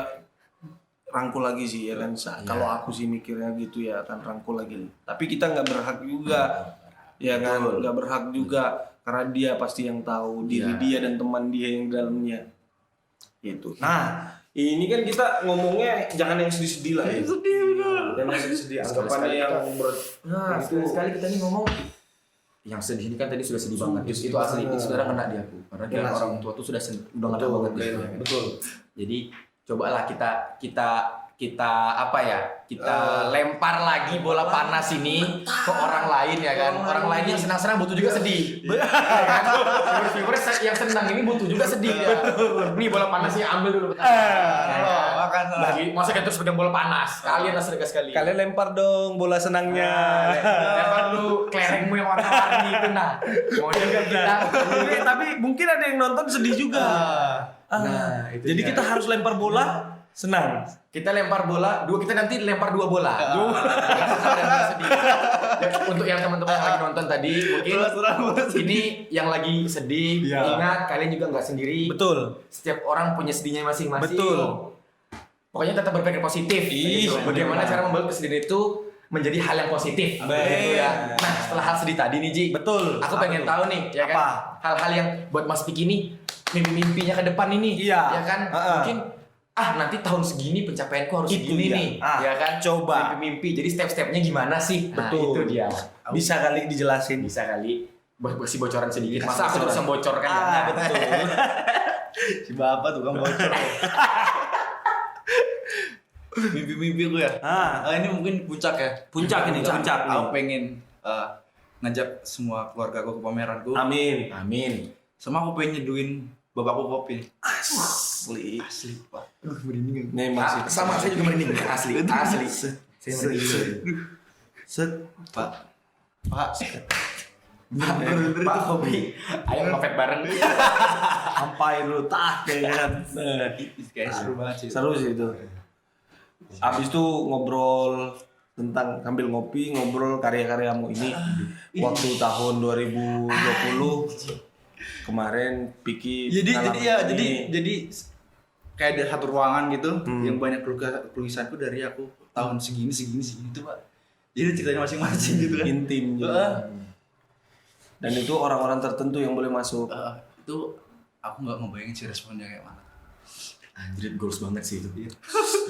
rangkul lagi sih ya kan. Kalau aku sih mikirnya gitu ya, kan rangkul lagi. Tapi kita nggak berhak juga, ya kan? Nggak berhak juga karena dia pasti yang tahu diri dia dan teman dia yang di dalamnya. Gitu. Nah, ini kan kita ngomongnya jangan yang sedih-sedih lah ya. Sedih bener. Jangan yang sedih-sedih. Anggapannya yang berat. Nah, sekali kita nih ngomong yang sedih ini kan tadi sudah sedih banget. Itu asli, itu sebenarnya kena di aku. Karena dia orang tua tuh sudah udah ngena banget gitu. Betul. Jadi cobalah kita apa ya? Kita lempar lagi bola panas ini ke orang lain ya kan. Orang lain yang senang-senang butuh juga sedih. Ya kan? Viewers yang senang ini butuh juga sedih ya. Nih bola panasnya ambil dulu. Makan salah. Masa kan terus pegang bola panas. Kalian lah sedekah sekali. Kalian lempar dong bola senangnya. Lempar dulu kelerengmu yang warna-warni itu nah. Mau juga kita. Tapi mungkin ada yang nonton sedih juga. Nah, itu Jadi dia. kita harus lempar bola senang. Kita lempar bola, kita nanti lempar 2 bola. Sedih. Ya, untuk yang teman-teman yang lagi nonton tadi, mungkin ini yang lagi sedih, Iya. ingat kalian juga nggak sendiri. Betul. Setiap orang punya sedihnya masing-masing. Betul. Pokoknya tetap berpikir positif. Gitu. Bagaimana cara membawa kesedihan itu menjadi hal yang positif. Gitu ya. Nah, setelah hal sedih tadi nih Ji. Betul. Aku pengen tahu nih, ya kan? Apa? Hal-hal yang buat Mas Piki nih mimpi-mimpinya ke depan ini. Iya. Ya kan? Mungkin nanti tahun segini pencapaianku harus Itu segini dia. nih. Ya kan? Coba. Mimpi-mimpi. Jadi step-stepnya gimana sih? Nah, Betul. itu dia. Bisa kali dijelasin. Bisa kali kasih bocoran sedikit. Kasih Masa aku bocoran. bisa bocorkan? Betul. Si bapak tukang bocor. Mimpi-mimpi gue ya. Ini mungkin puncak ya. Puncak ini, puncak nih. Aku pengen ngajak semua keluarga gue ke pameranku. Amin. Amin. Sama aku pengen nyeduin bapakku kopi. Asli. Asli, Pak. Merinding. Memang sih. Sama saya juga merinding. Asli. Saya merinding. Set. Pak. Pak. Pak Hobi, ayo ngepet bareng. Sampai lu kan. Kayak seru banget sih. Seru sih itu. Abis itu ngobrol tentang sambil ngopi, ngobrol karya-karyamu ini waktu tahun 2020 kemarin Piki jadi kayak ada satu ruangan gitu yang banyak tulisanku dari aku tahun segini itu Pak. Jadi ceritanya masing-masing gitu kan. intim juga. Dan itu orang-orang tertentu yang boleh masuk. Itu aku nggak ngebayangin sih responnya kayak mana. Anjir, goals banget sih itu.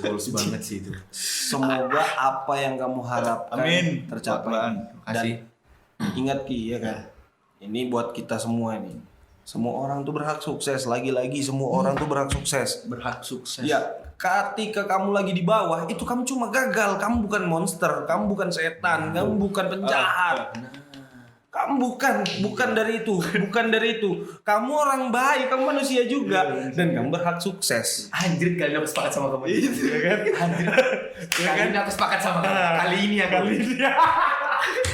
Goals banget sih itu. Semoga apa yang kamu harapkan Amin. tercapai. Terima Dan kasih. ingat Ki ya kan. Ini buat kita semua nih. Semua orang tuh berhak sukses. Lagi-lagi semua orang tuh berhak sukses. Berhak sukses. Ya, ketika kamu lagi di bawah, itu kamu cuma gagal. Kamu bukan monster, kamu bukan setan, kamu bukan penjahat. Kamu bukan dari itu, bukan dari itu. Kamu orang baik, kamu manusia juga, dan kamu berhak sukses. Anjir, kali ini aku sepakat sama kamu. Iya kan? Anjir. Kali ini aku sepakat sama kamu. Kali ini ya.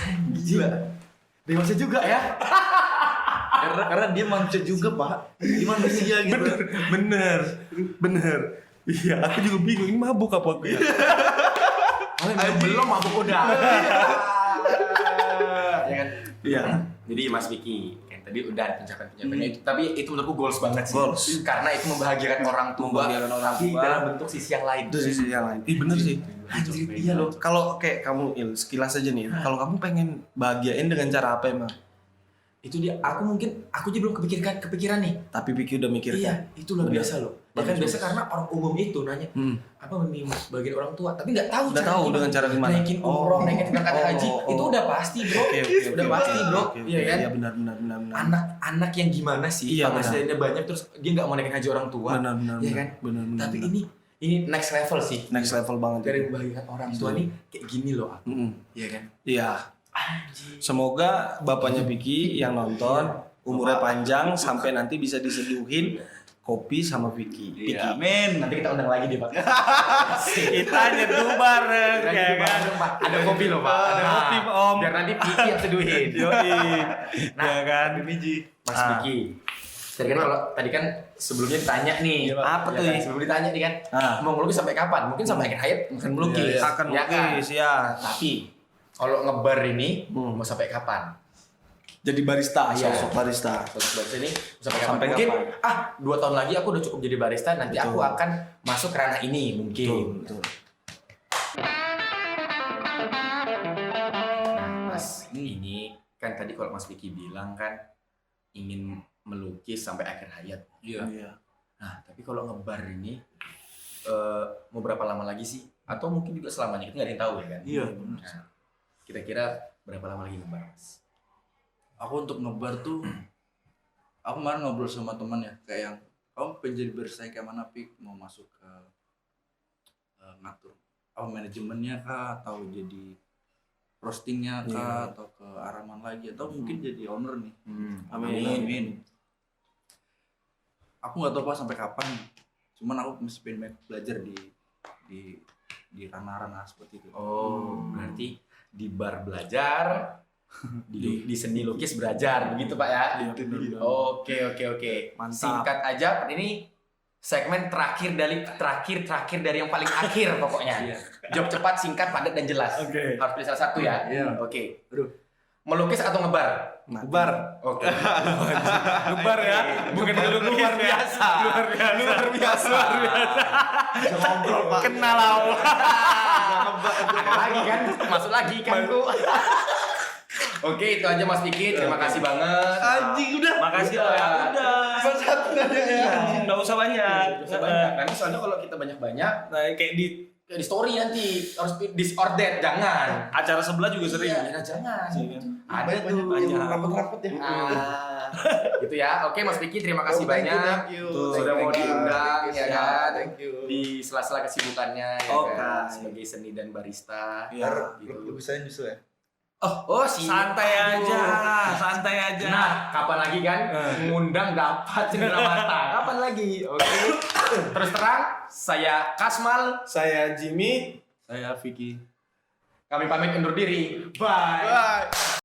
Anjir. Dewasa juga ya. Karena dia manusia juga Pak. Dia manusia gitu. Bener. Iya, aku juga bingung ini mabuk apa aku ya. Belum mabuk udah. Ya kan? Iya. Jadi Mas Vicky, kan tadi udah ada pencapaian-pencapaiannya itu, tapi itu menurutku goals banget sih. Goals. Karena itu membahagiakan orang tua, Membahagiakan orang tapi tua. dalam bentuk sisi yang lain. Itu sisi yang lain. Ih bener sih. Anjir, Iya loh. Kalau kayak kamu sekilas aja nih. Kalau kamu pengen bahagiain dengan cara apa emang? Itu dia. Aku aja belum kepikiran nih. Tapi Piki udah mikirkan. Iya, itu luar biasa loh. Bahkan Bagus. biasa karena orang umum itu nanya, apa bagian orang tua, tapi nggak tahu. Nggak tahu dengan cara gimana. Naikin umroh, naikin berangkat haji, itu udah pasti bro. Oke, Udah pasti bro. Iya kan? Iya benar. Anak yang gimana sih? Iya, Penghasilannya banyak terus dia nggak mau naikin haji orang tua. Benar. Iya kan? Benar. Tapi ini next level sih. next level banget. Dari membahagiakan orang tua nih kayak gini loh aku. Iya kan? Iya. Anjir. Semoga bapaknya Piki yang nonton umurnya panjang sampai nanti bisa diseduhin kopi sama Piki. Piki. Iya, amin. Nanti kita undang lagi deh Pak. Kita nyeduh bareng ya kan. Ada kopi loh Pak. Ada kopi, Om. Biar nanti Piki yang seduhin. Yoi. Nah, Ya kan. Mas Piki. Tadi kan sebelumnya ditanya nih. Apa Ya tuh, kan? Yi? Sebelum ditanya nih kan. Mau ngelukis sampai kapan? Mungkin sampai akhir hayat akan melukis. Akan Ya kan? melukis ya. Tapi kalau ngebar ini mau sampai kapan? Jadi barista, Iya. sosok barista. Sosok barista ini sampai kapan? Sampai Mungkin kapan? 2 tahun lagi aku udah cukup jadi barista. Nanti aku akan masuk ke ranah ini mungkin. Betul. Nah, Mas, ini kan tadi kalau Mas Vicky bilang kan ingin melukis sampai akhir hayat. Iya. Iya. Nah, tapi kalau ngebar ini mau berapa lama lagi sih? Atau mungkin juga selamanya, kita nggak ada yang tahu ya kan? Iya, Nah, kira-kira berapa lama lagi ngebar, Mas? Aku untuk ngebar tuh, aku kemarin ngobrol sama teman ya, kayak yang kamu pengen jadi barista kayak mana, Pik? Mau masuk ke ngatur apa manajemennya kah, atau jadi roastingnya kah, atau ke araman lagi, atau mungkin jadi owner nih. Amin. Aku nggak tahu pas sampai kapan, cuman aku masih pengen belajar di ranah-ranah seperti itu. Oh, berarti di bar belajar, di seni lukis belajar, begitu Pak ya? Oke. Mantap. Singkat aja, ini segmen terakhir dari yang paling akhir pokoknya. Jawab cepat, singkat, padat dan jelas. Oke. Harus pilih salah satu ya. Iya. Oke. Aduh. Melukis atau ngebar? Ngebar. Oke. Ngebar ya, bukan ngelukis Luar biasa. Luar biasa. Ngobrol Pak. Kenal awal. Ada lagi kan? Masuk lagi kan Bu. Oke, itu aja Mas Piki. Terima kasih banget. Anjing udah. Makasih loh ya. Udah. Satu aja ya. Nggak usah banyak. Bisa banyak. Nanti soalnya kalau kita banyak-banyak, Nah, kayak di kayak di story nanti harus disordered, jangan. acara sebelah juga sering. Iya, jangan. Iya kan? Ada tuh banyak. Rapet-rapet ya. Gitu ya. Oke Mas Piki, terima kasih Thank you, banyak. thank you. Sudah mau diundang ya kan. Thank you. Di sela-sela kesibukannya ya Oke. kan, sebagai seni dan barista. Iya. Gitu. Bisa nyusul ya? Oh, Santai aja, santai aja. Nah, kapan lagi kan ngundang dapat cendera mata? Kapan lagi? Oke. Terus terang, saya Kasmal. Saya Jimmy. Saya Vicky. Kami pamit undur diri. Bye.